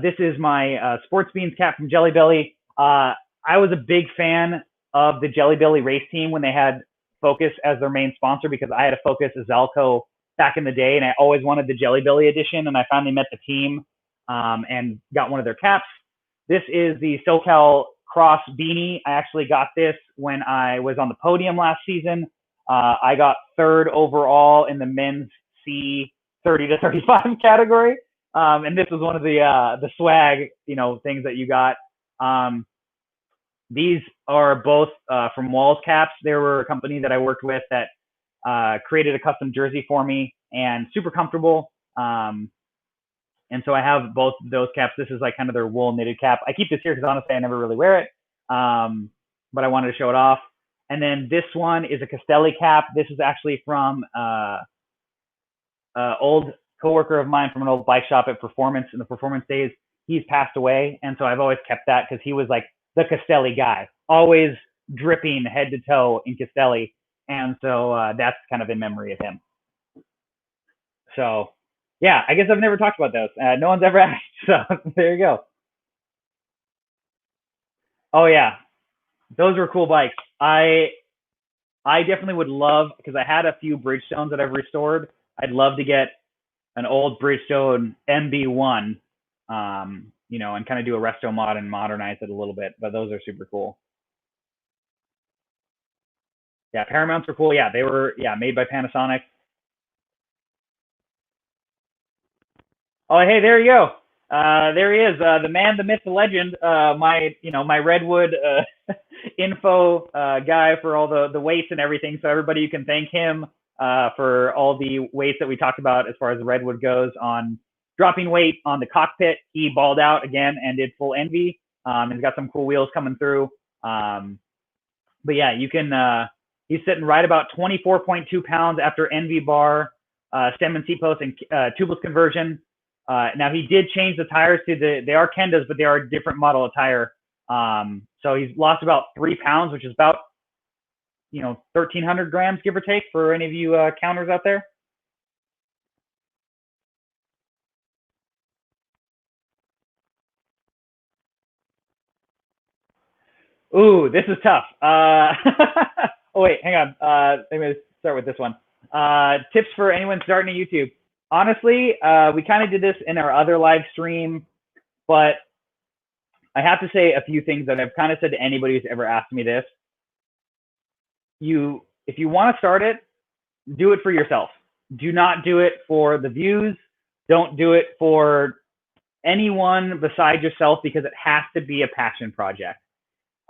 This is my Sports Beans cap from Jelly Belly. I was a big fan of the Jelly Belly race team when they had Focus as their main sponsor, because I had a Focus Azalco back in the day, and I always wanted the Jelly Belly edition, and I finally met the team and got one of their caps. This is the SoCal Cross beanie. I actually got this when I was on the podium last season. I got 3rd overall in the men's C 30 to 35 category. And this was one of the swag, things that you got. These are both from Walls Caps. They were a company that I worked with that created a custom jersey for me, and super comfortable. And so I have both those caps. This is like kind of their wool knitted cap. I keep this here because honestly, I never really wear it. But I wanted to show it off. And then this one is a Castelli cap. This is actually from old coworker of mine from an old bike shop at Performance in the Performance days. He's passed away. And so I've always kept that because he was like the Castelli guy, always dripping head to toe in Castelli. And so that's kind of in memory of him. So yeah, I guess I've never talked about those. No one's ever asked. So there you go. Oh yeah, those were cool bikes. I definitely would love, because I had a few Bridgestones that I've restored. I'd love to get an old Bridgestone MB1, and kind of do a resto mod and modernize it a little bit. But those are super cool. Yeah, Paramounts are cool. Yeah, they were made by Panasonic. Oh, hey, there you go. There he is, the man, the myth, the legend. My Redwood info guy for all the weights and everything. So everybody, you can thank him for all the weights that we talked about as far as the Redwood goes on dropping weight on the cockpit. He balled out again and did full Envy. He's got some cool wheels coming through. But yeah, you can. He's sitting right about 24.2 pounds after Envy bar, stem and seat post, and tubeless conversion. Now he did change the tires to they are Kendas, but they are a different model of tire. So he's lost about 3 pounds, which is about 1,300 grams, give or take, for any of you counters out there. Ooh, this is tough. Oh wait, hang on. Let me start with this one. Tips for anyone starting a YouTube. Honestly, we kind of did this in our other live stream, but I have to say a few things that I've kind of said to anybody who's ever asked me this. If you want to start it, do it for yourself. Do not do it for the views. Don't do it for anyone besides yourself, because it has to be a passion project.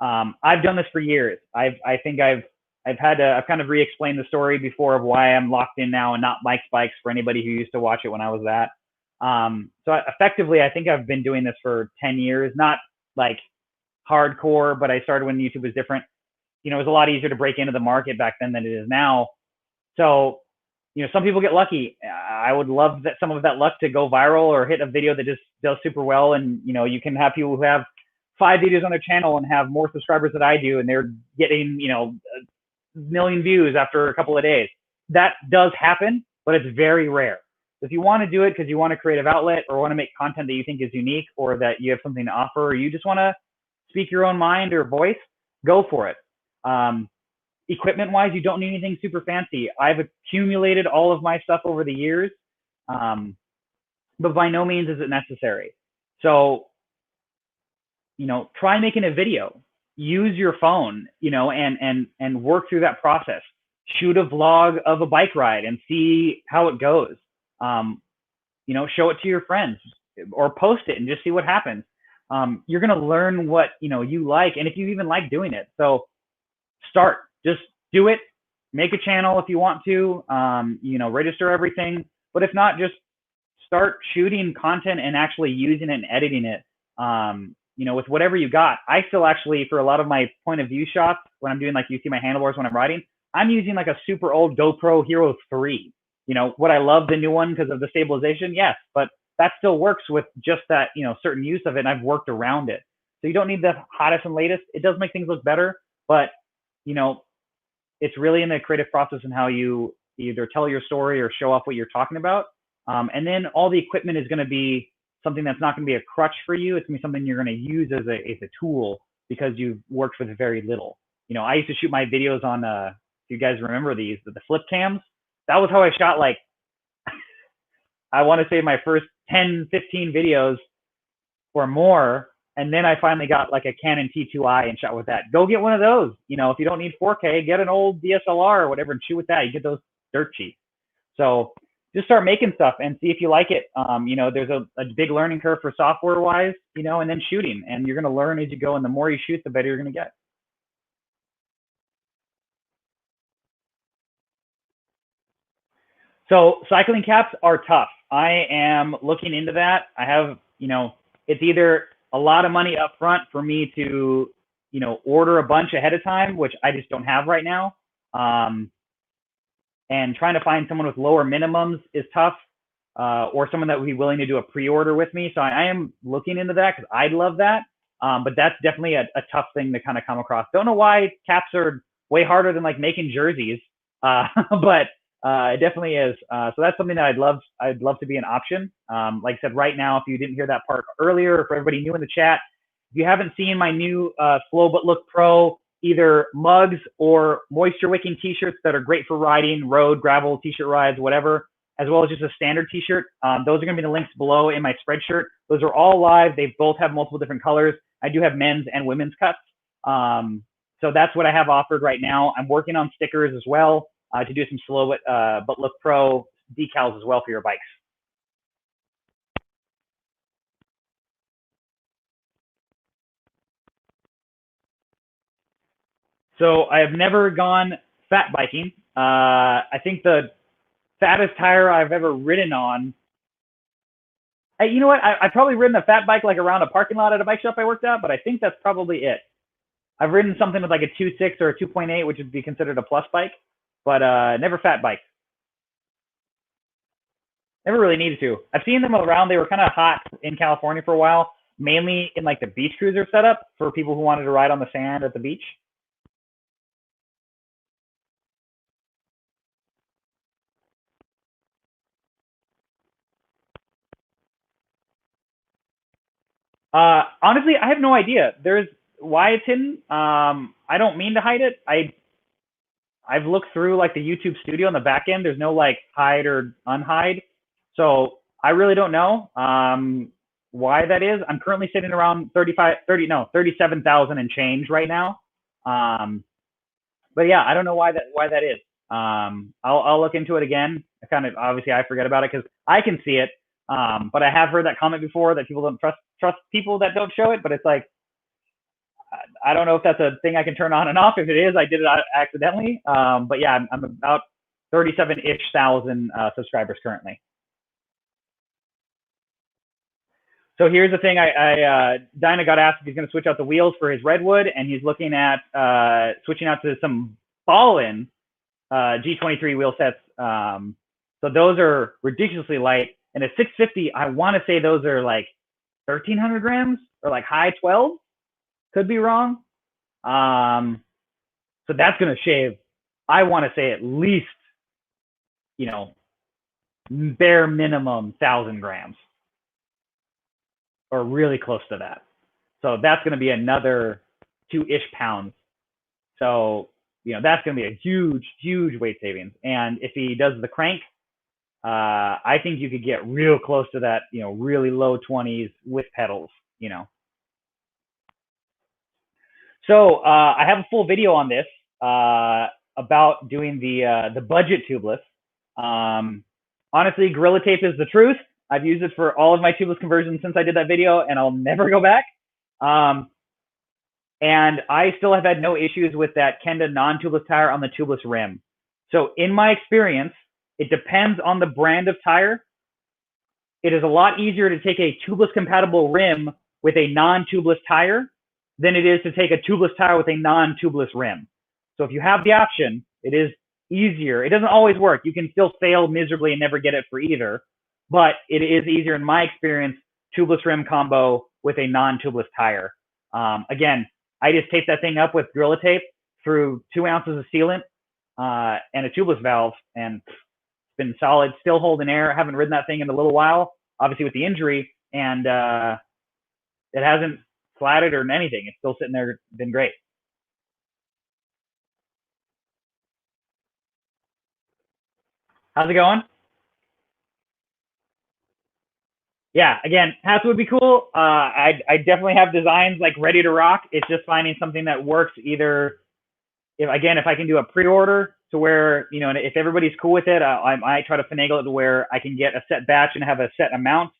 I've done this for years. I've kind of re-explained the story before of why I'm locked in now and not Mike's Bikes for anybody who used to watch it when I was that. So effectively, I think I've been doing this for 10 years, not like hardcore, but I started when YouTube was different. It was a lot easier to break into the market back then than it is now. So, some people get lucky. I would love that some of that luck to go viral or hit a video that just does super well. And, you can have people who have 5 videos on their channel and have more subscribers than I do, and they're getting, a million views after a couple of days. That does happen, but it's very rare. If you want to do it because you want a creative outlet or want to make content that you think is unique, or that you have something to offer, or you just want to speak your own mind or voice, go for it. Equipment wise, you don't need anything super fancy. I've accumulated all of my stuff over the years, but by no means is it necessary. So, try making a video. Use your phone, and work through that process. Shoot a vlog of a bike ride and see how it goes. Show it to your friends or post it and just see what happens. You're going to learn what, you like, and if you even like doing it. So just do it, make a channel if you want to, register everything. But if not, just start shooting content and actually using it and editing it. With whatever you got. I still actually, for a lot of my point of view shots, when I'm doing, like, you see my handlebars when I'm riding, I'm using like a super old GoPro Hero 3. Would I love the new one because of the stabilization? Yes, but that still works with just that, certain use of it, and I've worked around it. So you don't need the hottest and latest. It does make things look better, but, it's really in the creative process and how you either tell your story or show off what you're talking about. And then all the equipment is going to be something that's not going to be a crutch for you. It's going to be something you're going to use as a tool because you've worked with very little. I used to shoot my videos on, if you guys remember these, the flip cams. That was how I shot, like, I want to say my first 10, 15 videos or more. And then I finally got like a Canon T2i and shot with that. Go get one of those. If you don't need 4K, get an old DSLR or whatever and shoot with that. You get those dirt cheap. So just start making stuff and see if you like it. There's a big learning curve for software wise, and then shooting, and you're going to learn as you go. And the more you shoot, the better you're going to get. So cycling caps are tough. I am looking into that. I have, it's either a lot of money up front for me to, order a bunch ahead of time, which I just don't have right now. And trying to find someone with lower minimums is tough, or someone that would be willing to do a pre-order with me. So I am looking into that because I'd love that. But that's definitely a tough thing to kind of come across. Don't know why caps are way harder than like making jerseys, but it definitely is. So that's something that I'd love to be an option. Like I said, right now, if you didn't hear that part earlier, for everybody new in the chat, if you haven't seen my new Slow But Look Pro, either mugs or moisture wicking t-shirts that are great for riding, road, gravel, t-shirt rides, whatever, as well as just a standard t-shirt. Those are going to be the links below in my Spreadshirt. Those are all live. They both have multiple different colors. I do have men's and women's cuts. So that's what I have offered right now. I'm working on stickers as well to do some Slow But Look Pro decals as well for your bikes. So I have never gone fat biking. I think the fattest tire I've ever ridden on. You know what? I've probably ridden a fat bike like around a parking lot at a bike shop I worked at, but I think that's probably it. I've ridden something with like a 2.6 or a 2.8, which would be considered a plus bike, but never fat bike. Never really needed to. I've seen them around. They were kind of hot in California for a while, mainly in like the beach cruiser setup for people who wanted to ride on the sand at the beach. Honestly, I have no idea. There's why it's hidden. I don't mean to hide it. I've looked through like the YouTube studio on the back end. There's no like hide or unhide. So I really don't know why that is. I'm currently sitting around 37,000 and change right now. But yeah, I don't know why that is. I'll look into it again. Obviously I forget about it because I can see it. But I have heard that comment before that people don't trust people that don't show it. But it's like, I don't know if that's a thing I can turn on and off. If it is, I did it accidentally. But yeah, I'm about 37-ish thousand subscribers currently. So here's the thing. Dinah got asked if he's going to switch out the wheels for his Redwood, and he's looking at switching out to some Ballin G23 wheel sets. So those are ridiculously light. And a 650, I want to say those are like 1,300 grams or like high 12. Could be wrong. So that's going to shave, I want to say at least, bare minimum 1,000 grams or really close to that. So that's going to be another 2-ish pounds. So, that's going to be a huge, huge weight savings. And if he does the crank, I think you could get real close to that, really low 20s with pedals, So I have a full video on this about doing the budget tubeless. Honestly, Gorilla Tape is the truth. I've used it for all of my tubeless conversions since I did that video, and I'll never go back. And I still have had no issues with that Kenda non-tubeless tire on the tubeless rim. So in my experience, it depends on the brand of tire. It is a lot easier to take a tubeless compatible rim with a non-tubeless tire than it is to take a tubeless tire with a non-tubeless rim. So if you have the option, it is easier. It doesn't always work. You can still fail miserably and never get it for either. But it is easier in my experience, tubeless rim combo with a non-tubeless tire. Again, I just taped that thing up with Gorilla Tape through 2 ounces of sealant and a tubeless valve, and it's been solid, still holding air. I haven't ridden that thing in a little while, obviously with the injury, and it hasn't flatted or anything. It's still sitting there, been great. How's it going? Yeah, again, hats would be cool. I definitely have designs like ready to rock. It's just finding something that works. Either if I can do a pre-order to where, and if everybody's cool with it, I might try to finagle it to where I can get a set batch and have a set amount.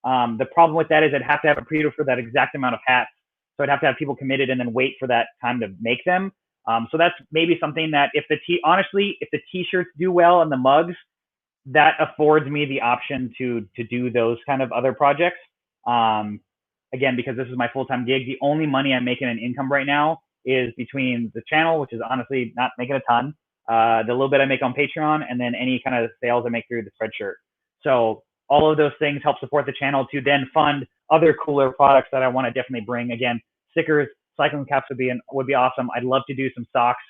The problem with that is I'd have to have a pre-order for that exact amount of hats. So I'd have to have people committed and then wait for that time to make them. So that's maybe something that if the t-shirts do well and the mugs, that affords me the option to do those kind of other projects. Again, because this is my full-time gig, the only money I'm making in income right now is between the channel, which is honestly not making a ton, the little bit I make on Pateron, and then any kind of sales I make through the Spreadshirt. So all of those things help support the channel to then fund other cooler products that I want to definitely bring. Again, stickers, cycling caps would be awesome. I'd love to do some socks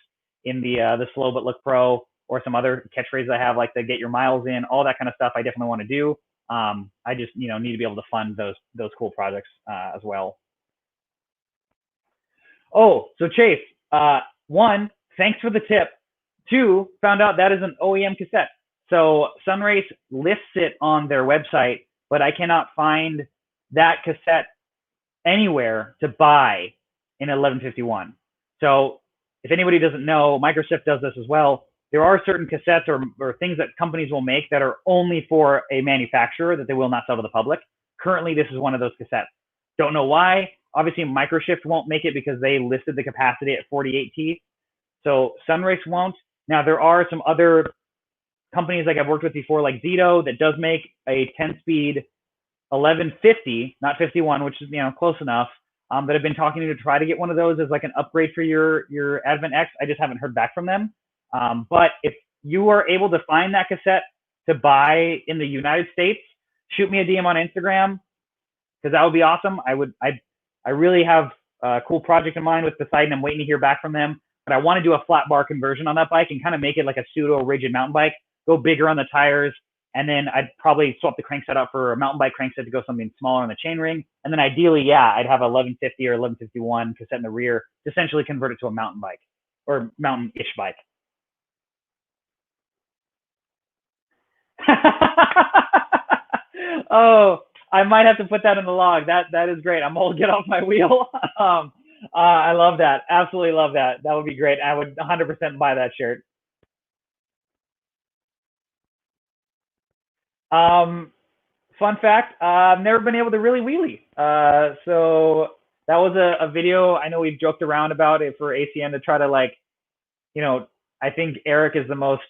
in the Slow But Look Pro, or some other catchphrases I have, like the Get Your Miles In, all that kind of stuff I definitely want to do. I just, need to be able to fund those cool projects as well. Oh, so Chase, one, thanks for the tip. Two, found out that is an OEM cassette. So Sunrace lists it on their website, but I cannot find that cassette anywhere to buy in 1151. So if anybody doesn't know, Microchip does this as well. There are certain cassettes or things that companies will make that are only for a manufacturer that they will not sell to the public. Currently, this is one of those cassettes. Don't know why. Obviously, Microchip won't make it because they listed the capacity at 48 teeth. So Sunrace won't. Now, there are some other companies like I've worked with before, like Ghetto, that does make a 10-speed 1150, not 51, which is close enough. That I've been talking to try to get one of those as like an upgrade for your Advent X. I just haven't heard back from them. But if you are able to find that cassette to buy in the United States, shoot me a DM on Instagram, because that would be awesome. I really have a cool project in mind with Poseidon. I'm waiting to hear back from them, but I want to do a flat bar conversion on that bike and kind of make it like a pseudo rigid mountain bike, go bigger on the tires, and then I'd probably swap the crankset out for a mountain bike crankset to go something smaller on the chainring. And then ideally, I'd have a 1150 or 1151 cassette in the rear to essentially convert it to a mountain bike or mountain-ish bike. Oh, I might have to put that in the log. That is great. I'm old. Get off my wheel. I love that. Absolutely love that. That would be great. I would 100% buy that shirt. Fun fact, I've never been able to really wheelie. So that was a video I know we've joked around about it for ACN to try to, like, I think Eric is the most,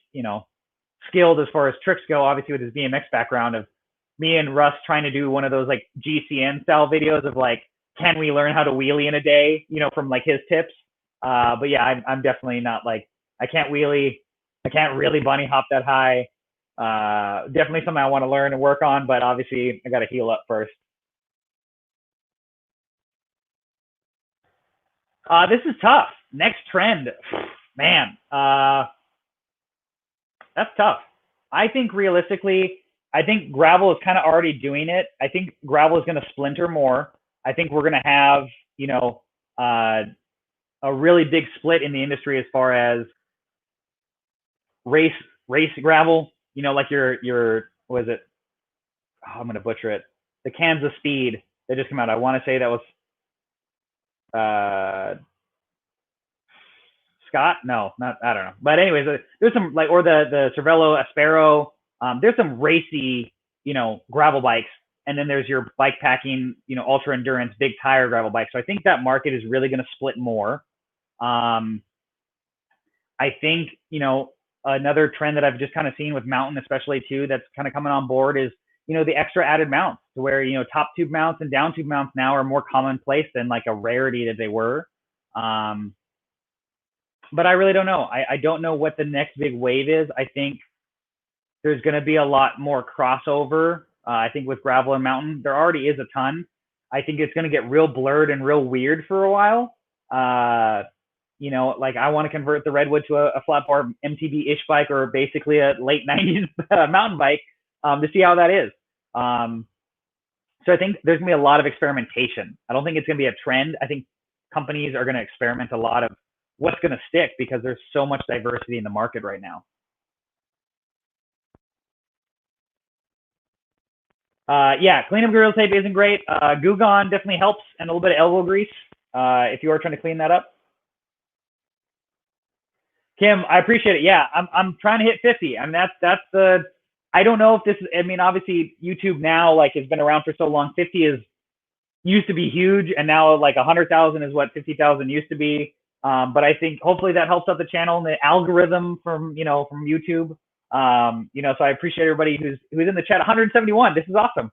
skilled as far as tricks go, obviously with his BMX background, of me and Russ trying to do one of those like GCN style videos of like, can we learn how to wheelie in a day, from like his tips. But yeah, I'm definitely not like, I can't wheelie. I can't really bunny hop that high. Definitely something I want to learn and work on, but obviously I got to heal up first. This is tough. Next trend, man. That's tough. I think realistically, I think gravel is kind of already doing it. I think gravel is going to splinter more. I think we're going to have, a really big split in the industry as far as race gravel. Like your what is it? Oh, I'm going to butcher it. The Kansas Speed that just came out. I want to say that was Scott? No, not, I don't know. But anyways, there's some like, or the Cervelo Aspero. There's some racy, gravel bikes, and then there's your bike packing, ultra endurance, big tire gravel bikes. So I think that market is really going to split more. I think, another trend that I've just kind of seen with mountain, especially too, that's kind of coming on board is, the extra added mounts, to where, top tube mounts and down tube mounts now are more commonplace than like a rarity that they were. But I really don't know. I don't know what the next big wave is. I think there's going to be a lot more crossover. I think with gravel and mountain, there already is a ton. I think it's going to get real blurred and real weird for a while. Like I want to convert the Redwood to a flat bar MTB-ish bike, or basically a late 90s mountain bike, to see how that is. So I think there's going to be a lot of experimentation. I don't think it's going to be a trend. I think companies are going to experiment a lot of what's going to stick, because there's so much diversity in the market right now. Clean up Gorilla Tape isn't great. Goo Gone definitely helps, and a little bit of elbow grease if you are trying to clean that up. Kim, I appreciate it. Yeah, I'm trying to hit 50. I mean, that's the. I don't know if this is. I mean, obviously YouTube now has been around for so long. 50 is used to be huge, and now like 100,000 is what 50,000 used to be. But I think hopefully that helps out the channel and the algorithm from YouTube. So I appreciate everybody who's in the chat. 171. This is awesome.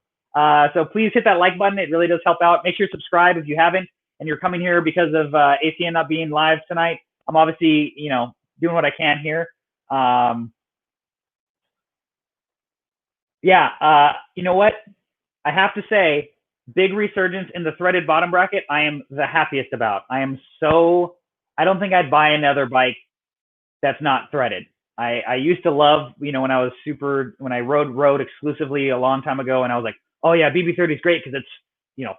So please hit that like button. It really does help out. Make sure you subscribe if you haven't, and you're coming here because of ACN not being live tonight. I'm obviously, doing what I can here. Yeah, you know what? I have to say, big resurgence in the threaded bottom bracket. I am the happiest about. I don't think I'd buy another bike that's not threaded. I used to love, when I was when I rode road exclusively a long time ago, and I was like, oh yeah, BB30 is great because it's,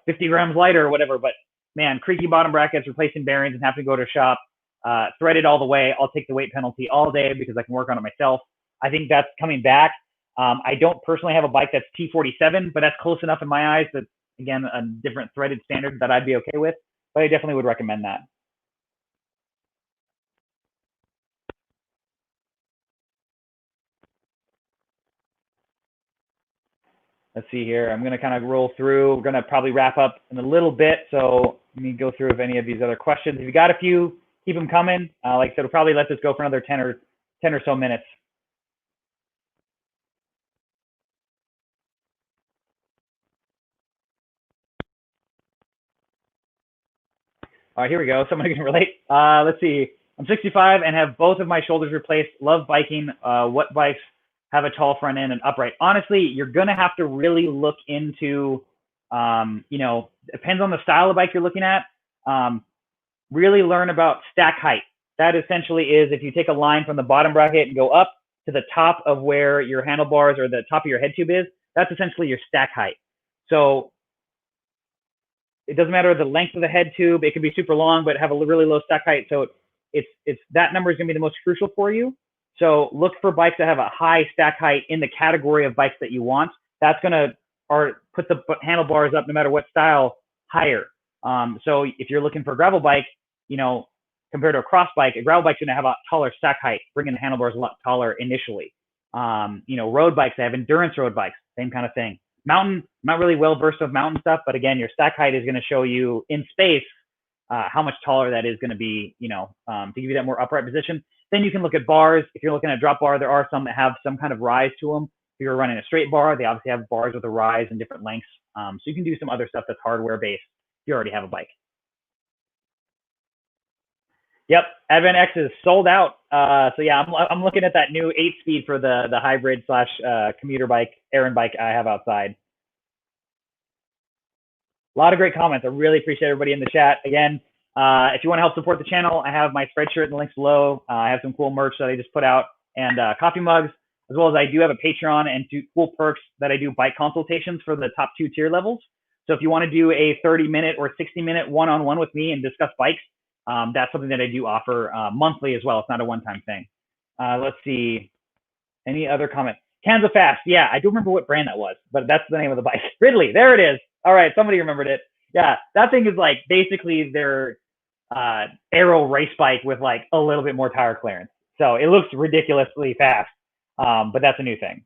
50 grams lighter or whatever. But man, creaky bottom brackets, replacing bearings, and having to go to a shop, threaded all the way. I'll take the weight penalty all day because I can work on it myself. I think that's coming back. I don't personally have a bike that's T47, but that's close enough in my eyes that, again, a different threaded standard that I'd be okay with. But I definitely would recommend that. Let's see here. I'm going to kind of roll through. We're going to probably wrap up in a little bit. So let me go through if any of these other questions. If you got a few, keep them coming. Like I said, we'll probably let this go for another 10 or so minutes. All right, here we go. Someone can relate. Let's see. I'm 65 and have both of my shoulders replaced. Love biking. What bikes have a tall front end and upright? Honestly, you're going to have to really look into, depends on the style of bike you're looking at. Really learn about stack height. That essentially is if you take a line from the bottom bracket and go up to the top of where your handlebars or the top of your head tube is, that's essentially your stack height. So it doesn't matter the length of the head tube. It could be super long, but have a really low stack height. So it's that number is going to be the most crucial for you. So look for bikes that have a high stack height in the category of bikes that you want. That's going to put the handlebars up no matter what style higher. So if you're looking for a gravel bike, compared to a cross bike, a gravel bike's going to have a taller stack height, bringing the handlebars a lot taller initially. Road bikes, they have endurance road bikes, same kind of thing. Mountain, I'm not really well versed with mountain stuff, but again, your stack height is going to show you in space how much taller that is going to be, to give you that more upright position. Then you can look at bars. If you're looking at a drop bar, there are some that have some kind of rise to them. If you're running a straight bar, they obviously have bars with a rise and different lengths. So you can do some other stuff that's hardware based if you already have a bike. Yep, Advent X is sold out. So yeah, I'm looking at that new 8-speed for the hybrid slash commuter bike, errand bike I have outside. A lot of great comments. I really appreciate everybody in the chat. Again, if you want to help support the channel, I have my Spreadshirt in the links below. I have some cool merch that I just put out and coffee mugs, as well as I do have a Pateron and cool perks that I do bike consultations for the top 2 tier levels. So if you want to do a 30-minute or 60-minute one-on-one with me and discuss bikes, that's something that I do offer monthly as well. It's not a one-time thing. Let's see. Any other comments? Kansas Fast. Yeah, I do remember what brand that was, but that's the name of the bike. Ridley. There it is. All right, somebody remembered it. Yeah, that thing is like basically their aero race bike with like a little bit more tire clearance. So it looks ridiculously fast, but that's a new thing,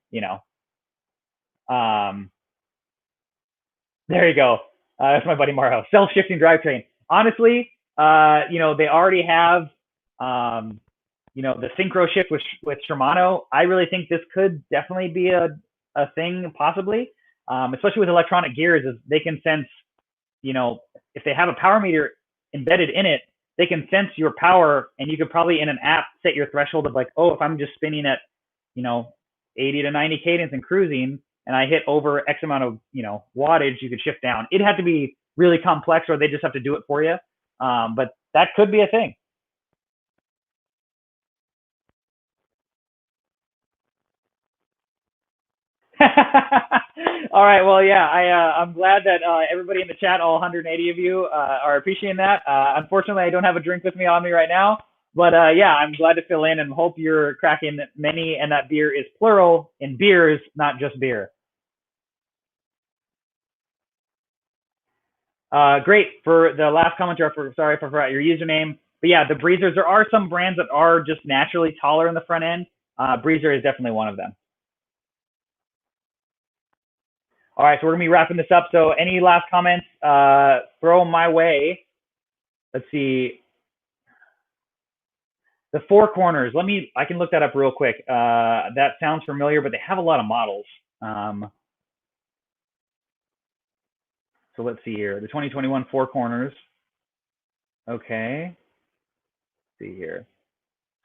There you go. That's my buddy Marho. Self-shifting drivetrain. Honestly, they already have, the synchro shift with Shimano. I really think this could definitely be a thing, possibly, especially with electronic gears, is they can sense, if they have a power meter embedded in it, they can sense your power, and you could probably in an app set your threshold of like, oh, if I'm just spinning at, 80 to 90 cadence and cruising, and I hit over X amount of, wattage, you could shift down. It'd have to be really complex, or they just have to do it for you. But that could be a thing. All right. Well, yeah, I'm glad that everybody in the chat, all 180 of you, are appreciating that. Unfortunately, I don't have a drink with me on me right now, but yeah, I'm glad to fill in and hope you're cracking many, and that beer is plural in beers, not just beer. Great. For the last commenter, sorry if I forgot your username, but yeah, the Breezers, there are some brands that are just naturally taller in the front end. Breezer is definitely one of them. All right, so we're gonna be wrapping this up. So any last comments, throw my way. Let's see. The Four Corners. I can look that up real quick. That sounds familiar, but they have a lot of models. So let's see here. The 2021 Four Corners. Okay. Let's see here.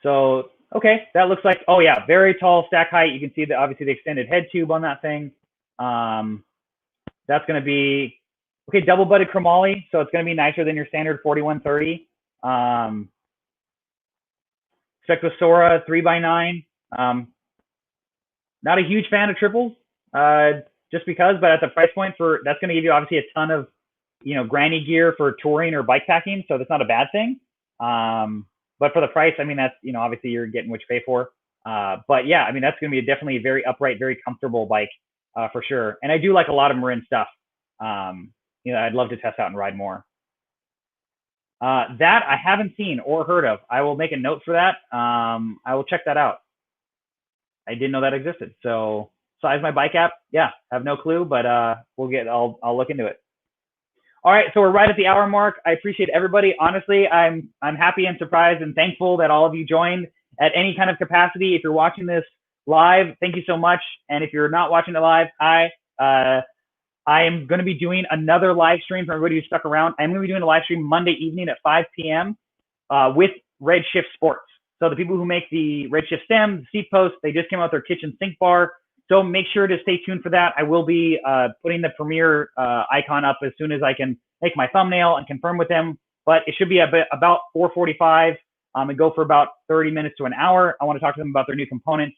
So Okay, that looks like, oh yeah, very tall stack height. You can see obviously the extended head tube on that thing. That's going to be, okay, double butted chromoly, so it's going to be nicer than your standard 4130. Spectrosora 3x9. Not a huge fan of triples, just because, but at the price point that's going to give you obviously a ton of, granny gear for touring or bike packing, so that's not a bad thing. But for the price, I mean, that's, obviously you're getting what you pay for. But yeah, I mean, that's going to be definitely a very upright, very comfortable bike for sure. And I do like a lot of Marin stuff. I'd love to test out and ride more. That I haven't seen or heard of. I will make a note for that. I will check that out. I didn't know that existed. So Size My Bike app, yeah, have no clue, but I'll look into it. All right, so we're right at the hour mark. I appreciate everybody. Honestly, I'm happy and surprised and thankful that all of you joined at any kind of capacity. If you're watching this live, thank you so much. And if you're not watching it live, hi. I am going to be doing another live stream for everybody who stuck around. I'm going to be doing a live stream Monday evening at 5 p.m. With Redshift Sports. So the people who make the Redshift stem, the seat post, they just came out with their kitchen sink bar. So make sure to stay tuned for that. I will be putting the premiere icon up as soon as I can make my thumbnail and confirm with them. But it should be about 4:45 and go for about 30 minutes to an hour. I want to talk to them about their new components.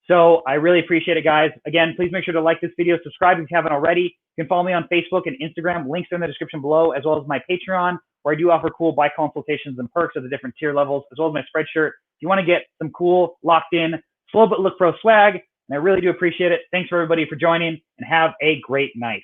So I really appreciate it, guys. Again, please make sure to like this video, subscribe if you haven't already. You can follow me on Facebook and Instagram. Links are in the description below, as well as my Pateron, where I do offer cool bike consultations and perks at the different tier levels, as well as my Spreadshirt. If you want to get some cool, locked in, slow but look pro swag, and I really do appreciate it. Thanks for everybody for joining, and have a great night.